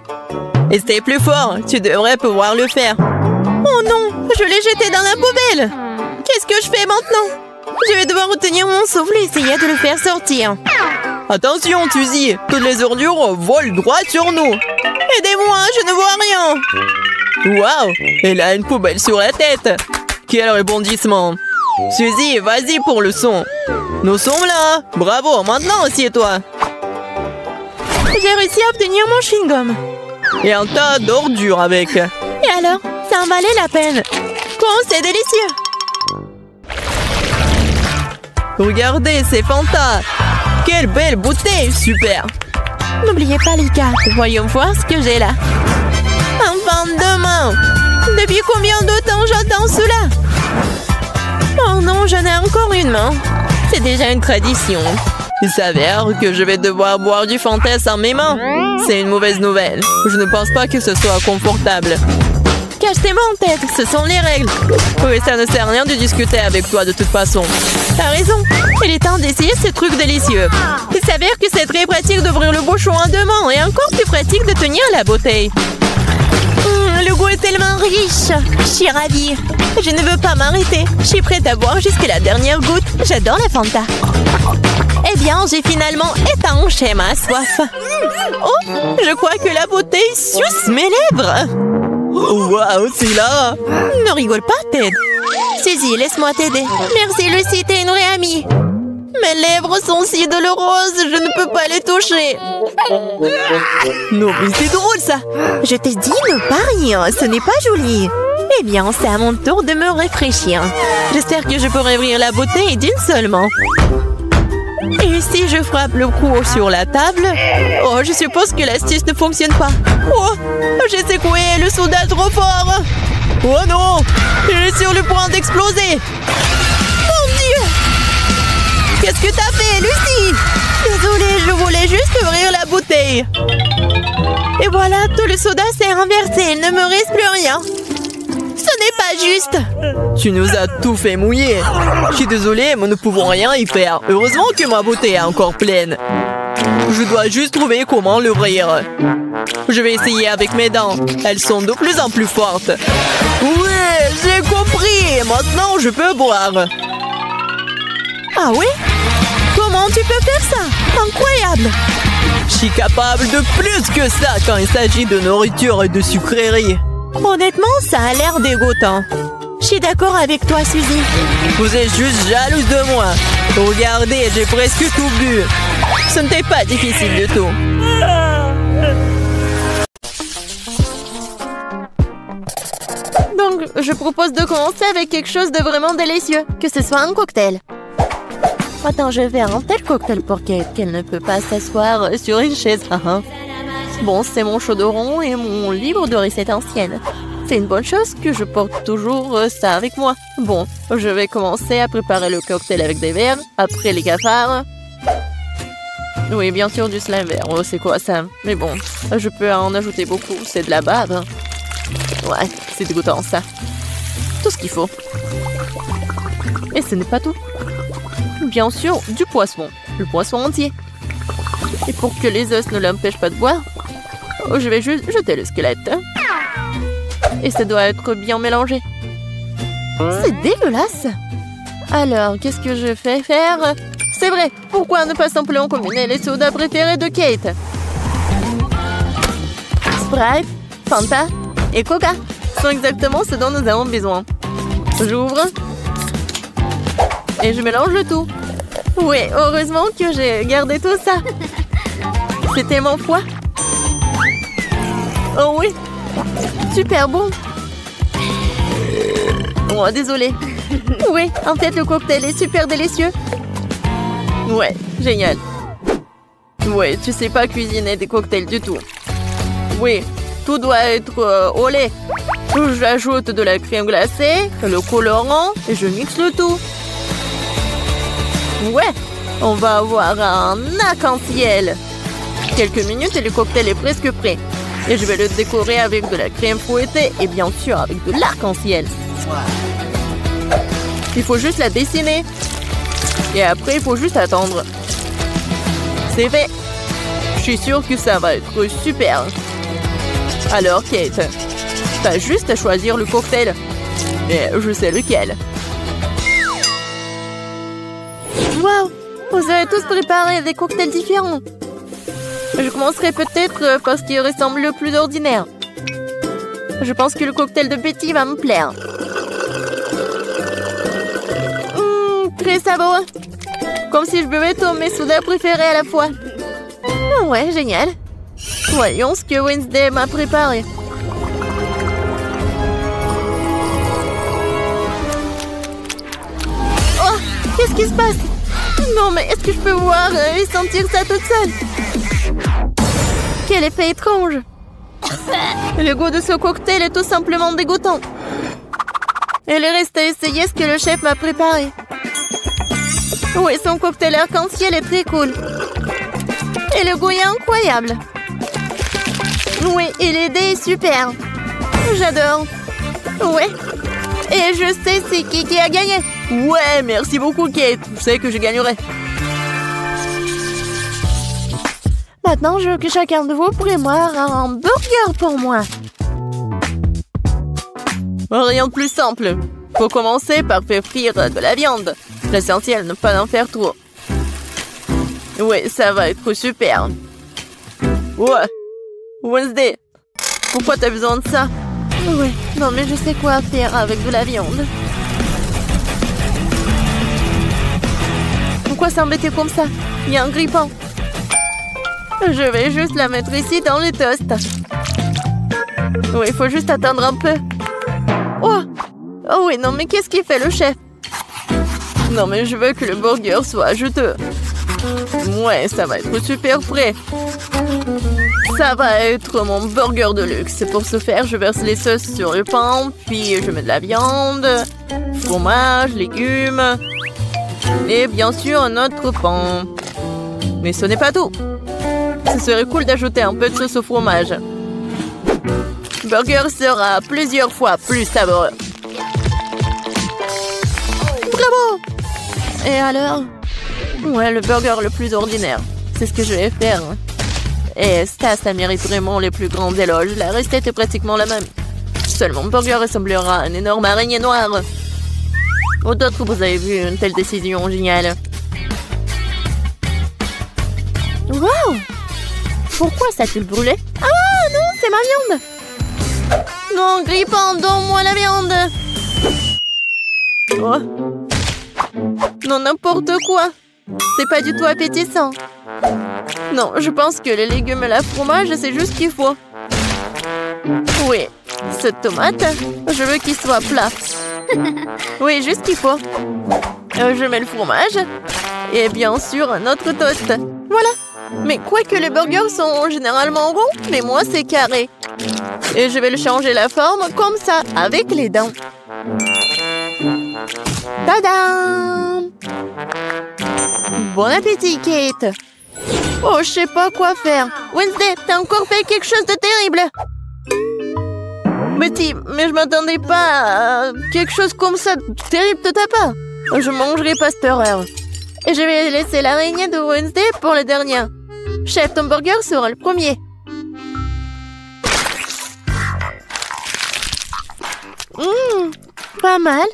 Essaye plus fort. Tu devrais pouvoir le faire. Oh non, je l'ai jeté dans la poubelle. Qu'est-ce que je fais maintenant? Je vais devoir retenir mon souffle et essayer de le faire sortir. Attention, Suzy. Toutes les ordures volent droit sur nous. Aidez-moi, je ne vois rien. Waouh, elle a une poubelle sur la tête. Quel rebondissement. Suzy, vas-y pour le son. Nous sommes là. Bravo, maintenant assieds-toi. J'ai réussi à obtenir mon chewing-gum. Et un tas d'ordures avec. Et alors, ça en valait la peine. Oh, c'est délicieux. Regardez, c'est Fanta. Quelle belle bouteille, super. N'oubliez pas les cartes. Voyons voir ce que j'ai là. Un bande de main. Depuis combien de temps j'attends cela? Oh non, j'en ai encore une main. C'est déjà une tradition. Il s'avère que je vais devoir boire du Fanta sans mes mains. C'est une mauvaise nouvelle. Je ne pense pas que ce soit confortable. Cache tes mains en tête, ce sont les règles. Oui, ça ne sert à rien de discuter avec toi de toute façon. T'as raison. Il est temps d'essayer ce truc délicieux. Il s'avère que c'est très pratique d'ouvrir le bouchon à deux mains et encore plus pratique de tenir la bouteille. Le goût est tellement riche. Je suis ravie. Je ne veux pas m'arrêter. Je suis prête à boire jusqu'à la dernière goutte. J'adore la Fanta. Eh bien, j'ai finalement étanché ma soif. Oh, je crois que la bouteille suce mes lèvres. Waouh, c'est là. Ne rigole pas, Ted. Suzy, laisse-moi t'aider. Merci, Lucie, t'es une vraie amie. Mes lèvres sont si douloureuses, je ne peux pas les toucher. Non, mais c'est drôle, ça. Je t'ai dit ne pas rire, ce n'est pas joli. Eh bien, c'est à mon tour de me rafraîchir. J'espère que je pourrai ouvrir la bouteille d'une seule main. Et si je frappe le cou sur la table? Oh, je suppose que l'astuce ne fonctionne pas. Oh, j'ai secoué le soda trop fort. Oh non, il est sur le point d'exploser. Mon Dieu! Qu'est-ce que t'as fait, Lucie? Désolée, je voulais juste ouvrir la bouteille. Et voilà, tout le soda s'est renversé. Il ne me reste plus rien. Ce n'est pas juste. Tu nous as tout fait mouiller. Je suis désolée, mais nous ne pouvons rien y faire. Heureusement que ma bouteille est encore pleine. Je dois juste trouver comment l'ouvrir. Je vais essayer avec mes dents. Elles sont de plus en plus fortes. Ouais, j'ai compris. Maintenant, je peux boire. Ah oui? Comment tu peux faire ça? Incroyable! Je suis capable de plus que ça quand il s'agit de nourriture et de sucreries. Honnêtement, ça a l'air dégoûtant. Je suis d'accord avec toi, Suzy. Vous êtes juste jalouse de moi. Regardez, j'ai presque tout bu. Ce n'était pas difficile du tout. Donc, je propose de commencer avec quelque chose de vraiment délicieux. Que ce soit un cocktail. Attends, je vais faire un tel cocktail pour qu'elle ne peut pas s'asseoir sur une chaise. Bon, c'est mon chaudron et mon livre de recettes anciennes. C'est une bonne chose que je porte toujours ça avec moi. Bon, je vais commencer à préparer le cocktail avec des verres, après les cafards. Oui, bien sûr, du slime vert. Oh, c'est quoi ça? Mais bon, je peux en ajouter beaucoup. C'est de la bave. Ouais, c'est dégoûtant ça. Tout ce qu'il faut. Et ce n'est pas tout. Bien sûr, du poisson. Le poisson entier. Et pour que les os ne l'empêchent pas de boire, je vais juste jeter le squelette. Et ça doit être bien mélangé. C'est dégueulasse. Alors, qu'est-ce que je fais faire? C'est vrai, pourquoi ne pas simplement combiner les sodas préférés de Kate? Sprite, Fanta et Coca sont exactement ce dont nous avons besoin. J'ouvre. Et je mélange le tout. Oui, heureusement que j'ai gardé tout ça. C'est tellement froid. Oh oui, super bon. Oh, désolé. Oui, en fait, le cocktail est super délicieux. Ouais, génial. Ouais, tu sais pas cuisiner des cocktails du tout. Oui, tout doit être au lait. J'ajoute de la crème glacée, le colorant et je mixe le tout. Ouais, on va avoir un arc-en-ciel. Quelques minutes et le cocktail est presque prêt. Et je vais le décorer avec de la crème fouettée et bien sûr avec de l'arc-en-ciel. Il faut juste la dessiner. Et après, il faut juste attendre. C'est fait. Je suis sûre que ça va être super. Alors, Kate, t'as juste à choisir le cocktail. Et je sais lequel. Waouh! Vous avez tous préparé des cocktails différents. Je commencerai peut-être par ce qui ressemble le plus ordinaire. Je pense que le cocktail de Betty va me plaire. Très savoureux. Comme si je buvais tous mes sodas préférés à la fois. Ouais, génial. Voyons ce que Wednesday m'a préparé. Oh, qu'est-ce qui se passe? Non, mais est-ce que je peux voir et sentir ça toute seule? Quel effet étrange. Le goût de ce cocktail est tout simplement dégoûtant. Il reste à essayer ce que le chef m'a préparé. Oui, son cocktail arc-en-ciel est très cool. Et le goût est incroyable. Oui, et l'idée est super. J'adore. Ouais. Et je sais c'est qui a gagné. Ouais, merci beaucoup, Kate. Je sais que je gagnerai. Maintenant, je veux que chacun de vous prépare un burger pour moi. Rien de plus simple. Faut commencer par faire frire de la viande. L'essentiel, ne pas en faire trop. Ouais, ça va être super. Ouais. Wednesday, pourquoi t'as besoin de ça? Ouais, non mais je sais quoi faire avec de la viande. Pourquoi s'embêter comme ça? Il y a un grille-pain. Je vais juste la mettre ici dans le toast. Oui, il faut juste attendre un peu. Oh! Oh oui, non mais qu'est-ce qu'il fait le chef? Non mais je veux que le burger soit juteux. Ouais, ça va être super frais. Ça va être mon burger de luxe. Pour ce faire, je verse les sauces sur le pain, puis je mets de la viande, fromage, légumes et bien sûr un autre pain. Mais ce n'est pas tout. Ce serait cool d'ajouter un peu de sauce au fromage. Le burger sera plusieurs fois plus savoureux. Bravo! Et alors? Ouais, le burger le plus ordinaire. C'est ce que je vais faire. Et ça mérite vraiment les plus grands éloges. La recette est pratiquement la même. Seul mon burger ressemblera à une énorme araignée noire. Ou d'autres, vous avez vu une telle décision géniale. Wow! Pourquoi ça a-t-il brûlé? Ah non, c'est ma viande! Non, grille-pain, donne-moi la viande! Oh! Non, n'importe quoi! C'est pas du tout appétissant. Non, je pense que les légumes et la fromage, c'est juste ce qu'il faut. Oui, cette tomate, je veux qu'il soit plat. Oui, juste ce qu'il faut. Je mets le fromage. Et bien sûr, un autre toast. Voilà, Mais quoique les burgers sont généralement ronds, mais moi c'est carré. Et je vais le changer la forme comme ça, avec les dents. Tadam! Bon appétit, Kate! Oh, je sais pas quoi faire. Wednesday, t'as encore fait quelque chose de terrible. Betty, mais je m'attendais pas à quelque chose comme ça de terrible de ta part. Je mangerai pas cette horreur. Et je vais laisser l'araignée de Wednesday pour le dernier. Chef, ton burger sera le premier. Pas mal.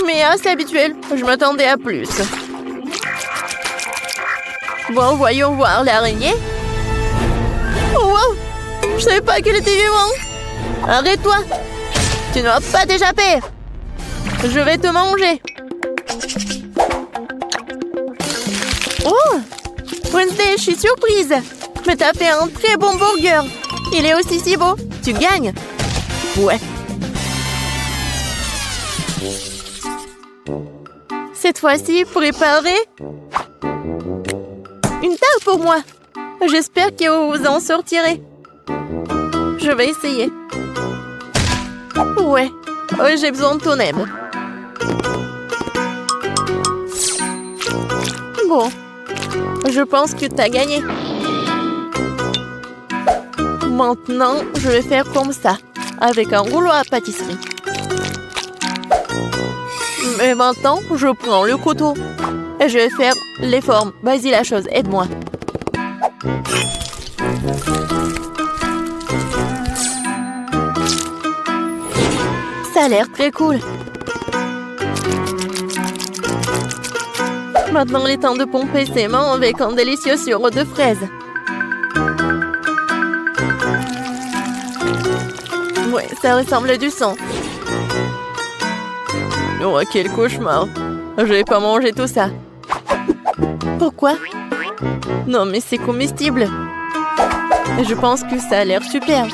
Mais assez habituel. Je m'attendais à plus. Bon, voyons voir l'araignée. Oh, wow! Je savais pas qu'elle était vivante. Arrête-toi. Tu n'auras pas d'échapper. Je vais te manger. Oh! Wednesday, je suis surprise. Mais t'as fait un très bon burger. Il est aussi si beau. Tu gagnes. Ouais. Cette fois-ci, préparez une tarte pour moi. J'espère que vous en sortirez. Je vais essayer. Ouais. Oh, j'ai besoin de ton aide. Bon. Je pense que t'as gagné. Maintenant, je vais faire comme ça, avec un rouleau à pâtisserie. Mais maintenant, je prends le couteau et je vais faire les formes. Vas-y la chose, aide-moi. Ça a l'air très cool. Maintenant, il est temps de pomper ses mains avec un délicieux sirop de fraises. Ouais, ça ressemble à du sang. Oh, quel cauchemar. Je vais pas manger tout ça. Pourquoi? Non, mais c'est comestible. Et je pense que ça a l'air super.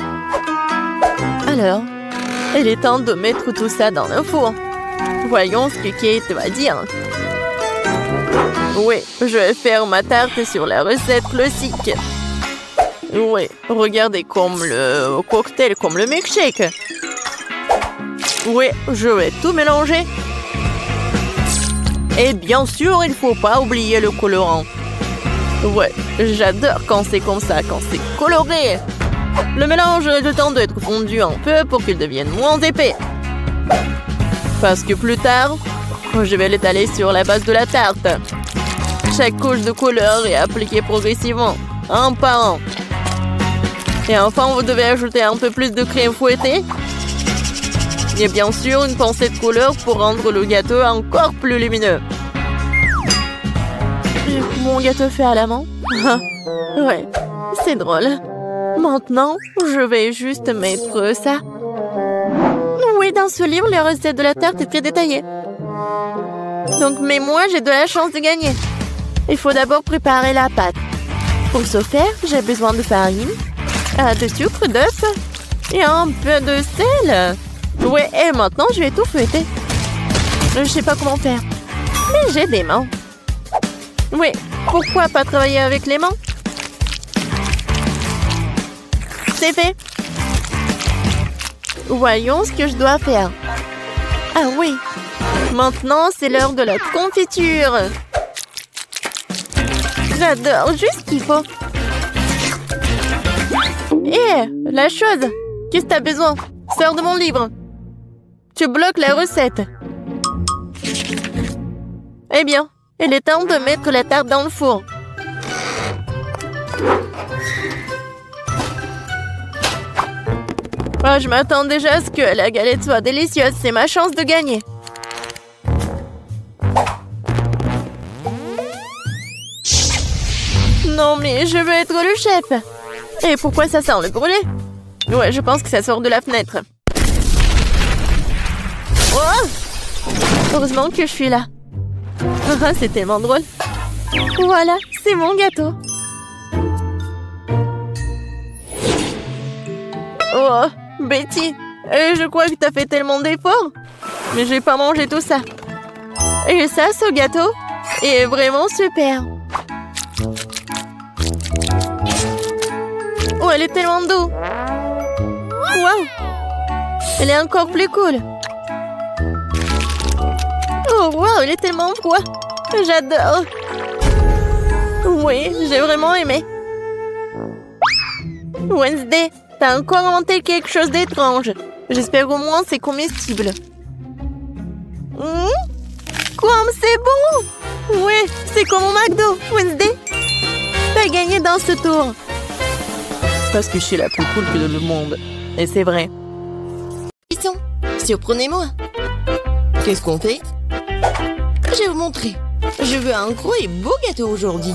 Alors, il est temps de mettre tout ça dans le four. Voyons ce que Kate va dire. Oui, je vais faire ma tarte sur la recette classique. Oui, regardez comme le cocktail, comme le milkshake. Oui, je vais tout mélanger. Et bien sûr, il ne faut pas oublier le colorant. Ouais, j'adore quand c'est comme ça, quand c'est coloré. Le mélange a le temps d'être fondu un peu pour qu'il devienne moins épais. Parce que plus tard, je vais l'étaler sur la base de la tarte. Chaque couche de couleur est appliquée progressivement, un par un. Et enfin, vous devez ajouter un peu plus de crème fouettée. Et bien sûr, une pincée de couleur pour rendre le gâteau encore plus lumineux. Mon gâteau fait à la main. Ouais, c'est drôle. Maintenant, je vais juste mettre ça. Oui, dans ce livre, les recettes de la tarte est très détaillée. Donc, mais moi, j'ai de la chance de gagner. Il faut d'abord préparer la pâte. Pour ce faire, j'ai besoin de farine, de sucre, d'œufs et un peu de sel. Ouais, et maintenant, je vais tout fouetter. Je sais pas comment faire. Mais j'ai des mains. Oui, pourquoi pas travailler avec les mains? C'est fait. Voyons ce que je dois faire. Ah oui. Maintenant, c'est l'heure de la confiture. J'adore, juste ce qu'il faut. Hé, la chose. Qu'est-ce que t'as besoin? Sors de mon livre. Tu bloques la recette. Eh bien, il est temps de mettre la tarte dans le four. Oh, je m'attends déjà à ce que la galette soit délicieuse. C'est ma chance de gagner. Non, mais je veux être le chef. Et pourquoi ça sent le brûlé? Ouais, je pense que ça sort de la fenêtre. Oh! Heureusement que je suis là. C'est tellement drôle. Voilà, c'est mon gâteau. Oh, Betty, je crois que t'as fait tellement d'efforts. Mais je vais pas manger tout ça. Et ça, ce gâteau est vraiment super. Oh, elle est tellement douce. Waouh! Elle est encore plus cool. Oh, waouh, elle est tellement froid. J'adore. Oui, j'ai vraiment aimé. Wednesday, t'as encore inventé quelque chose d'étrange. J'espère au moins c'est comestible. Comme c'est bon! Ouais, c'est comme au McDo, Wednesday. T'as gagné dans ce tour. Parce que je suis la plus cool que le monde. Et c'est vrai. Pisson, surprenez-moi. Qu'est-ce qu'on fait? Je vais vous montrer. Je veux un gros et beau gâteau aujourd'hui.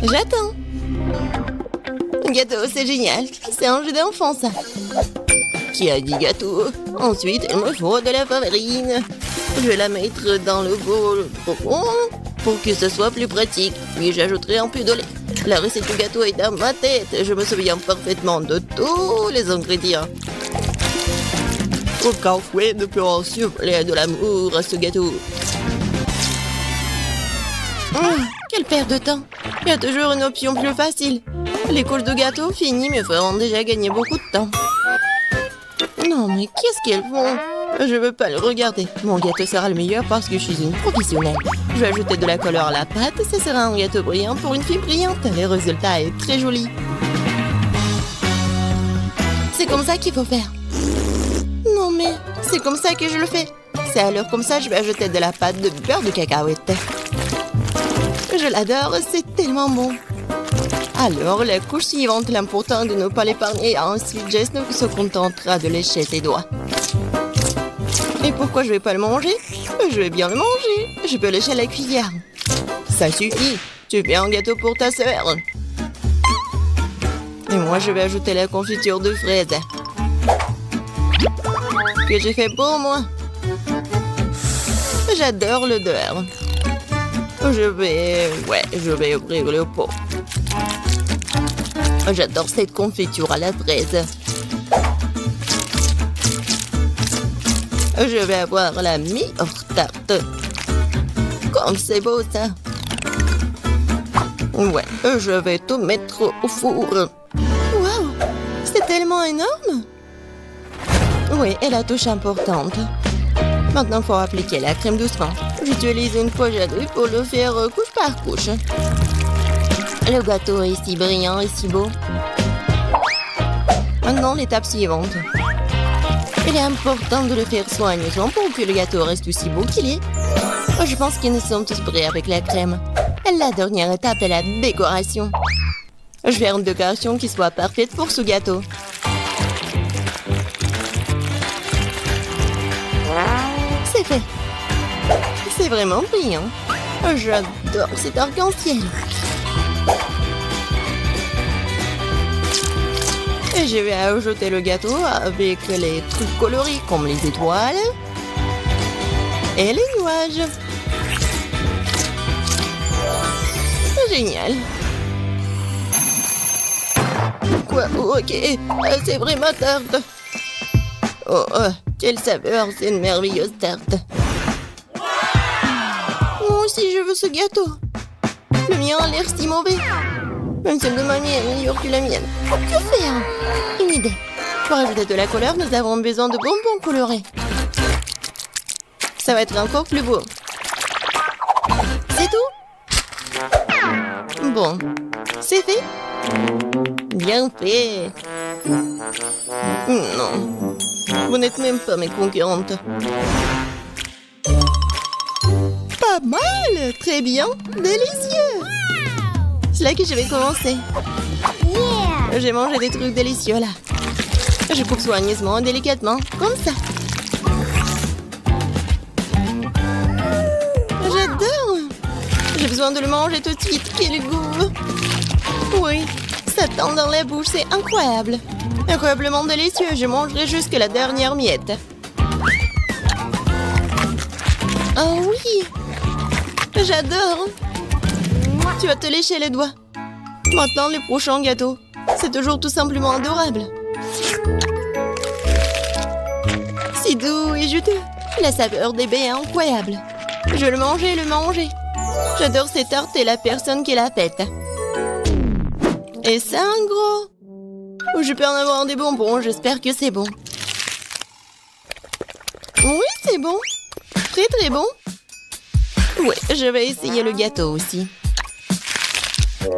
J'attends. Gâteau, c'est génial. C'est un jeu d'enfant, ça. Qui a dit gâteau? Ensuite, il me faut de la farine. Je vais la mettre dans le bol profond pour que ce soit plus pratique. Puis j'ajouterai un peu de lait. La recette du gâteau est dans ma tête. Je me souviens parfaitement de tous les ingrédients. Aucun fouet ne peut en souffler de l'amour à ce gâteau. Quelle perte de temps. Il y a toujours une option plus facile. Les couches de gâteau finies me feront déjà gagner beaucoup de temps. Non, mais qu'est-ce qu'elles font? Je veux pas le regarder. Mon gâteau sera le meilleur parce que je suis une professionnelle. Je vais ajouter de la couleur à la pâte. Ce sera un gâteau brillant pour une fille brillante. Le résultat est très joli. C'est comme ça qu'il faut faire. Non, mais c'est comme ça que je le fais. C'est alors comme ça que je vais ajouter de la pâte de beurre de cacahuète. Je l'adore, c'est tellement bon. Alors, la couche suivante, l'important de ne pas l'épargner. Ensuite, Jess se contentera de lécher ses doigts. Et pourquoi je vais pas le manger? Je vais bien le manger. Je peux lécher la cuillère. Ça suffit. Tu fais un gâteau pour ta sœur. Et moi, je vais ajouter la confiture de fraises. Que j'ai fait pour moi. J'adore l'odeur. Je vais ouvrir le pot. J'adore cette confiture à la fraise. Je vais avoir la meilleure tarte. Comme c'est beau, ça. Ouais, je vais tout mettre au four. Waouh, c'est tellement énorme. Oui, et la touche importante. Maintenant, il faut appliquer la crème doucement. J'utilise une pochette pour le faire couche par couche. Le gâteau est si brillant et si beau. Maintenant, l'étape suivante. Il est important de le faire soigneusement pour que le gâteau reste aussi beau qu'il est. Je pense que nous sommes tous prêts avec la crème. La dernière étape est la décoration. Je vais faire une décoration qui soit parfaite pour ce gâteau. C'est fait. C'est vraiment brillant. J'adore cet arc-en-ciel. Et je vais ajouter le gâteau avec les trucs colorés comme les étoiles et les nuages. Génial. Quoi? Ok, c'est vrai ma tarte. Oh, quelle saveur, c'est une merveilleuse tarte. Moi aussi je veux ce gâteau. Le mien a l'air si mauvais. Même celle de mamie est meilleure que la mienne. Que faire? Une idée. Pour ajouter de la couleur, nous avons besoin de bonbons colorés. Ça va être encore plus beau. C'est tout? Bon, c'est fait. Bien fait. Non, vous n'êtes même pas mes concurrentes. Pas mal, très bien, délicieux. C'est là que je vais commencer. J'ai mangé des trucs délicieux là. Je coupe soigneusement et délicatement, comme ça. J'adore. J'ai besoin de le manger tout de suite. Quel goût. Oui, ça tend dans la bouche, c'est incroyable. Incroyablement délicieux, je mangerai jusqu'à la dernière miette. Oh oui, j'adore. Tu vas te lécher les doigts. Maintenant, le prochain gâteau. C'est toujours tout simplement adorable. C'est doux et juteux. La saveur des baies est incroyable. Je le mangeais. J'adore cette tarte et la personne qui l'a faite. Et c'est un gros. Je peux en avoir des bonbons, j'espère que c'est bon. Oui, c'est bon. Très très bon. Oui, je vais essayer le gâteau aussi.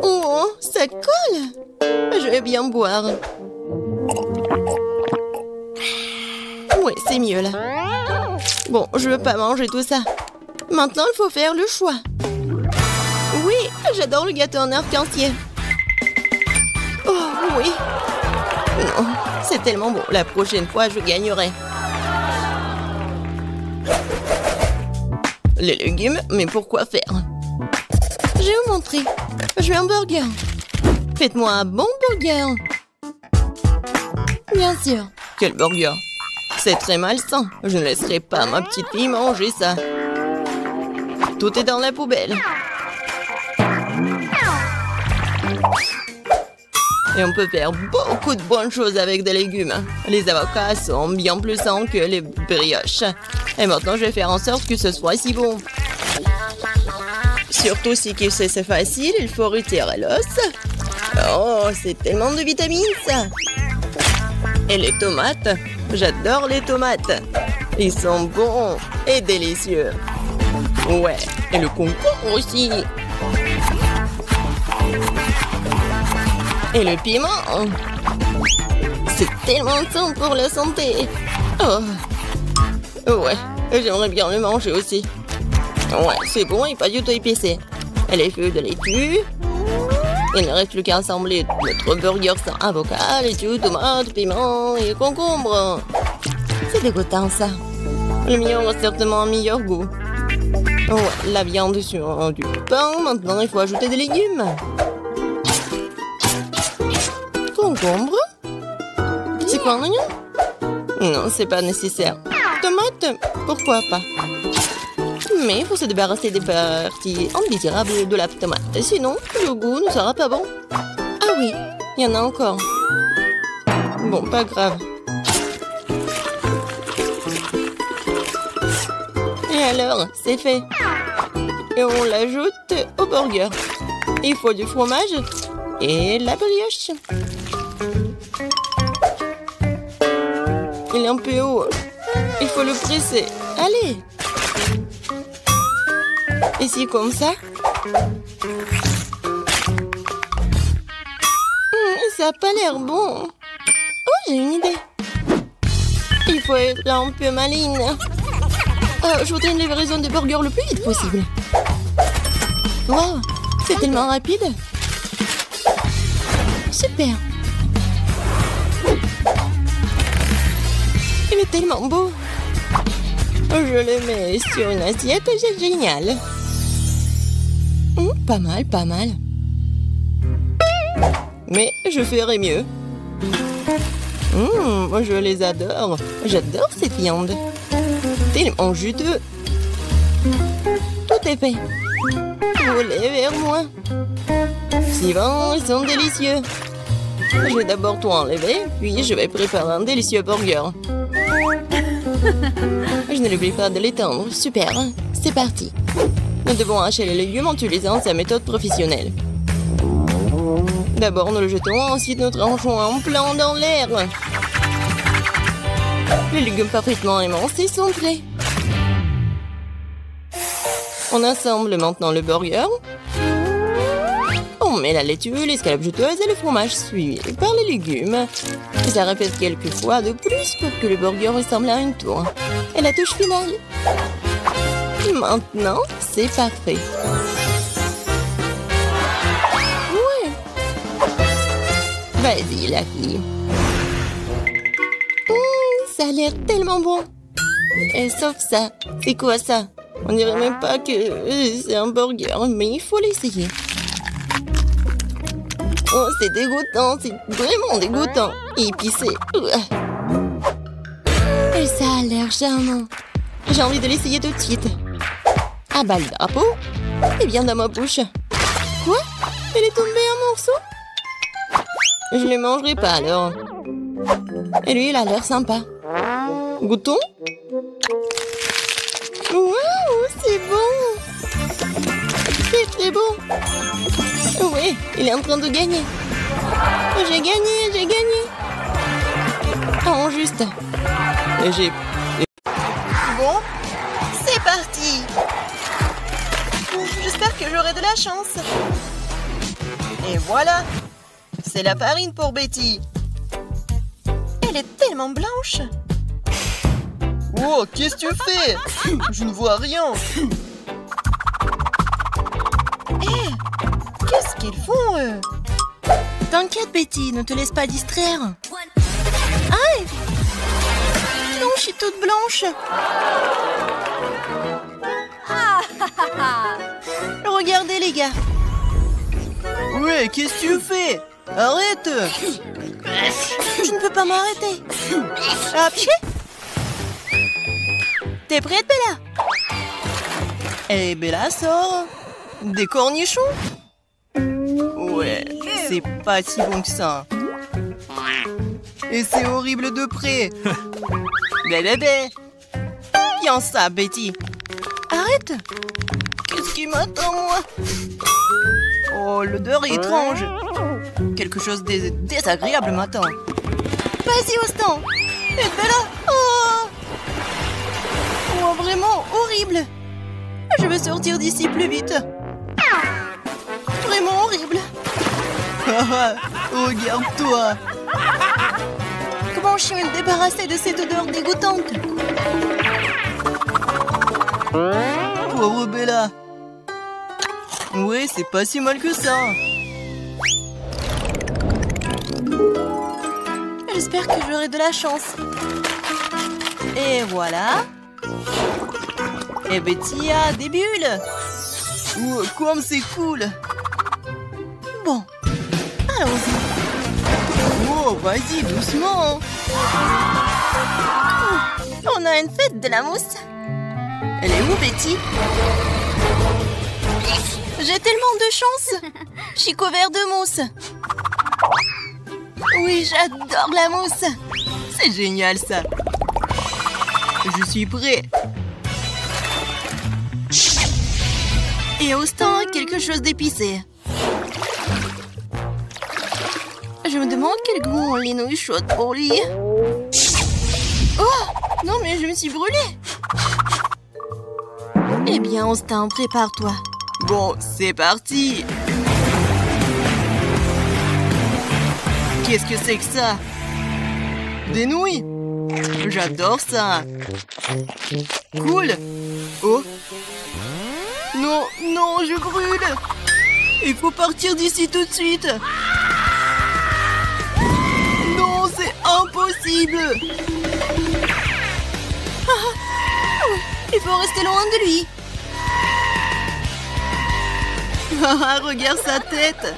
Oh, ça colle. Je vais bien boire. Oui, c'est mieux là. Bon, je veux pas manger tout ça. Maintenant, il faut faire le choix. Oui, j'adore le gâteau en arc-en-ciel. Oh, oui. Non, c'est tellement bon. La prochaine fois, je gagnerai. Les légumes, mais pourquoi faire? Je vais vous montrer. Je veux un burger. Faites-moi un bon burger. Bien sûr. Quel burger? C'est très malsain. Je ne laisserai pas ma petite fille manger ça. Tout est dans la poubelle. Et on peut faire beaucoup de bonnes choses avec des légumes. Les avocats sont bien plus sains que les brioches. Et maintenant, je vais faire en sorte que ce soit si bon. Surtout si c'est facile, il faut retirer l'os. Oh, c'est tellement de vitamines, ça. Et les tomates. J'adore les tomates. Ils sont bons et délicieux. Ouais, et le concombre aussi. Et le piment. C'est tellement sain pour la santé. Oh. Ouais, j'aimerais bien le manger aussi. Ouais, c'est bon et pas du tout épicé. Et les feuilles de laitue. Il ne reste plus qu'à assembler notre burger sans avocat, laitue, tomate, piment et concombre. C'est dégoûtant ça. Le mien a certainement un meilleur goût. Ouais, la viande sur du pain. Maintenant, il faut ajouter des légumes. Concombre? C'est quoi un oignon? Non, c'est pas nécessaire. Tomate? Pourquoi pas? Mais il faut se débarrasser des parties indésirables de la tomate. Sinon, le goût ne sera pas bon. Ah oui, il y en a encore. Bon, pas grave. Et alors, c'est fait. Et on l'ajoute au burger. Il faut du fromage et la brioche. Il est un peu haut. Il faut le presser. Allez. Ici, comme ça. Ça n'a pas l'air bon. Oh, j'ai une idée. Il faut être un peu maligne. Je voudrais une livraison de burger le plus vite possible. Wow, c'est tellement rapide. Super. Il est tellement beau. Je le mets sur une assiette, c'est génial. Pas mal, pas mal. Mais je ferai mieux. Je les adore. J'adore cette viande. Tellement juteux. Tout est fait. Volez vers moi. Si bon, ils sont délicieux. Je vais d'abord tout enlever, puis je vais préparer un délicieux burger. Je ne l'oublie pas de l'étendre. Super, c'est parti. Nous devons hacher les légumes en utilisant sa méthode professionnelle. D'abord, nous le jetons, ensuite nous tranchons en plan dans l'air. Les légumes parfaitement émincés sont prêts. On assemble maintenant le burger. On met la laitue, l'escalope juteuse et le fromage suivi par les légumes. Et ça répète quelques fois de plus pour que le burger ressemble à une tour. Et la touche finale. Maintenant, c'est parfait. Ouais. Vas-y, la fille. Ça a l'air tellement bon. Et sauf ça. C'est quoi ça? On dirait même pas que c'est un burger, mais il faut l'essayer. Oh, c'est dégoûtant, c'est vraiment dégoûtant. Épicé. Et ça a l'air charmant. J'ai envie de l'essayer tout de suite. Ah bah le drapeau est bien dans ma bouche. Quoi? Elle est tombée en morceaux? Je ne le mangerai pas alors. Et lui, il a l'air sympa. Goûtons? Waouh, c'est bon! C'est très bon! Oui, il est en train de gagner. J'ai gagné, j'ai gagné. Oh, juste. Et j'ai... Bon, c'est parti. J'espère que j'aurai de la chance. Et voilà. C'est la farine pour Betty. Elle est tellement blanche. Oh, qu'est-ce que tu fais? Je ne vois rien. Hé, qu'est-ce qu'ils font, eux? T'inquiète, Betty, ne te laisse pas distraire. Aïe! Non, je suis toute blanche. Regardez, les gars. Ouais, qu'est-ce que tu fais? Arrête! Je ne peux pas m'arrêter. Apchi! T'es prête, Bella? Eh, Bella sort. Des cornichons? Ouais, c'est pas si bon que ça. Et c'est horrible de près. Bébé. Viens ça, Betty. Arrête! Qu'est-ce qui m'attend, moi? Oh, l'odeur est étrange. Quelque chose de désagréable m'attend. Vas-y, Austin! Et Bella! Oh! Oh, vraiment horrible! Je veux sortir d'ici plus vite. Vraiment horrible. Regarde-toi. Comment je suis me débarrasser de cette odeur dégoûtante? Pauvre Bella. Ouais, c'est pas si mal que ça. J'espère que j'aurai de la chance. Et voilà. Et Betty a des bulles. Ouh, comme c'est cool. Bon, allons-y. Oh, vas-y, doucement. On a une fête de la mousse. Elle est où, Betty? J'ai tellement de chance. Je suis couvert de mousse. Oui, j'adore la mousse. C'est génial, ça. Je suis prêt. Et Austin, quelque chose d'épicé. Je me demande quel goût ont les nouilles chaudes pour lui. Oh! Non, mais je me suis brûlée. Eh bien, Austin, prépare-toi. Bon, c'est parti. Qu'est-ce que c'est que ça? Des nouilles? J'adore ça. Cool. Oh. Non, non, je brûle. Il faut partir d'ici tout de suite. Non, c'est impossible. Il faut rester loin de lui. Regarde sa tête.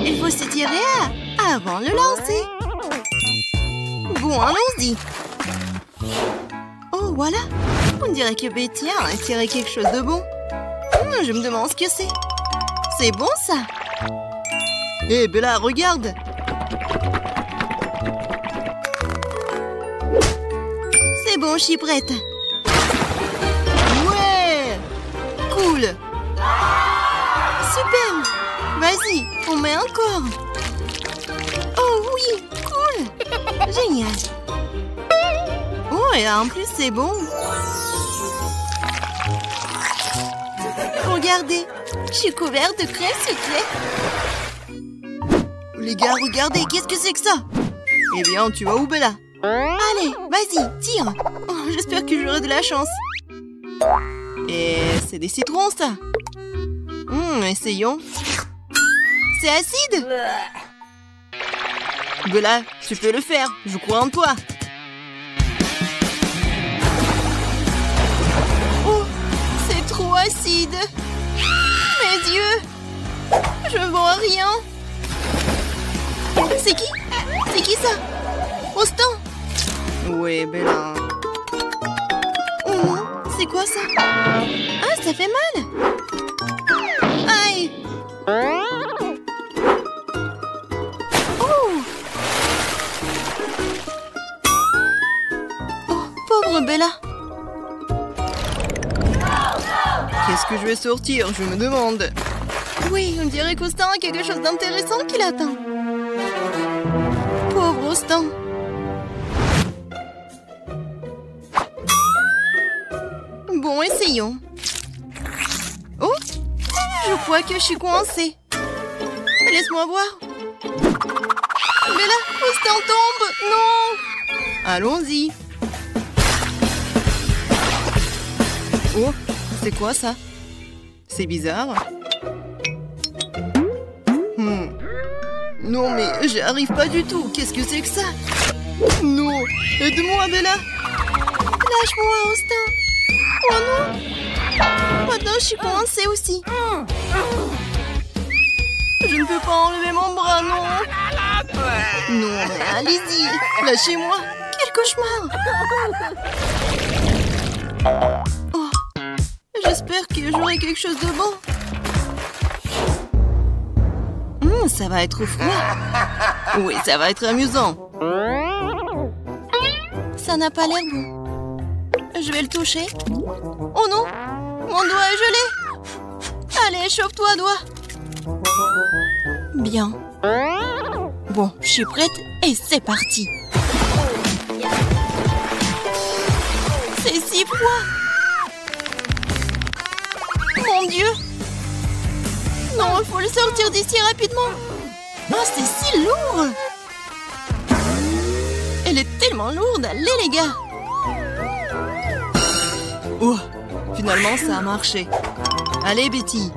Il faut s'étirer avant de le lancer. Bon, allons-y. Oh, voilà. On dirait que Betty a tiré quelque chose de bon. Je me demande ce que c'est. C'est bon, ça. Hé, Bella, regarde. C'est bon, je suis prête. Ouais. Cool. Super. Vas-y, on met encore. Oh oui, cool. Génial. Oh, et en plus, c'est bon. Regardez, je suis couverte de crème sucrée. Les gars, regardez, qu'est-ce que c'est que ça? Eh bien, tu vas où, Bella? Allez, vas-y, tire. Oh, j'espère que j'aurai de la chance. Et c'est des citrons, ça. Essayons. C'est acide. Bella, tu peux le faire. Je crois en toi. Oh, c'est trop acide. Mes yeux. Je vois rien. C'est qui? C'est qui ça? Austin? Ouais, Bella. Oh non, c'est quoi ça? Ah, ça fait mal. Aïe. Oh. Oh, pauvre Bella. Qu'est-ce que je vais sortir, je me demande. Oui, on dirait qu'Austin a quelque chose d'intéressant qui l'attend. Pauvre Austin. Bon, essayons. Oh, je crois que je suis coincée. Laisse-moi voir. Mais là, Austin tombe. Non. Allons-y. Oh, c'est quoi ça? C'est bizarre. Non, mais j'y arrive pas du tout. Qu'est-ce que c'est que ça? Non, aide-moi, Bella. Lâche-moi, Austin. Oh non. Maintenant, je suis coincée aussi. Je ne peux pas enlever mon bras, non. Non, mais allez-y. Lâchez-moi. Quel cauchemar. Oh, j'espère que j'aurai quelque chose de bon. Ça va être froid. Oui, ça va être amusant. Ça n'a pas l'air bon. Je vais le toucher. Oh non, mon doigt est gelé. Allez, chauffe-toi, doigt. Bien. Bon, je suis prête et c'est parti. C'est si froid. Mon Dieu. Non, il faut le sortir d'ici rapidement. Oh, c'est si lourd. Elle est tellement lourde. Allez, les gars. Oh, finalement, ça a marché. Allez, Betty.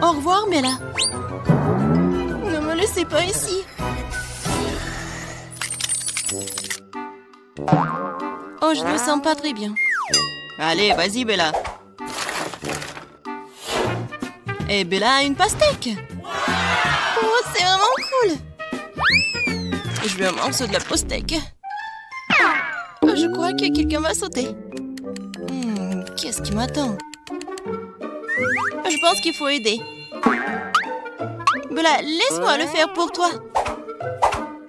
Au revoir, Bella. Ne me laissez pas ici. Oh, je ne me sens pas très bien. Allez, vas-y, Bella. Et Bella a une pastèque. Oh, c'est vraiment cool. Je veux un morceau de la pastèque. Oh, je crois que quelqu'un va sauter. Qu'est-ce qui m'attend? Je pense qu'il faut aider. Bella, laisse-moi le faire pour toi.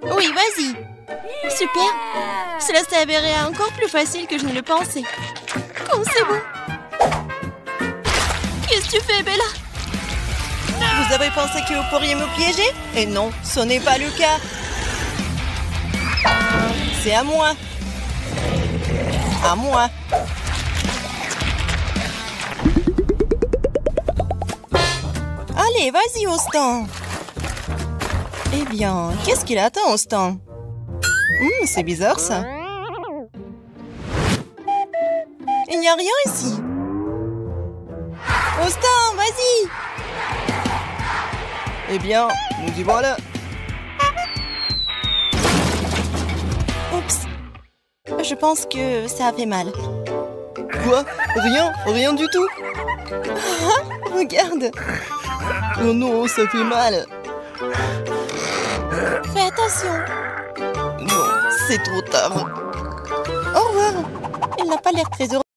Oui, vas-y. Super. Cela s'avérait encore plus facile que je ne le pensais. Oh, c'est bon. Qu'est-ce que tu fais, Bella? Vous avez pensé que vous pourriez me piéger? Et non, ce n'est pas le cas. C'est à moi. À moi. Allez, vas-y, Austin. Eh bien, qu'est-ce qu'il attend, Austin? C'est bizarre, ça. Il n'y a rien ici. Austin, vas-y. Eh bien, nous y voilà. Oups. Je pense que ça a fait mal. Quoi? Rien du tout. Regarde. Oh non, ça fait mal. Fais attention. Non, c'est trop tard. Au revoir. Il n'a pas l'air très heureux.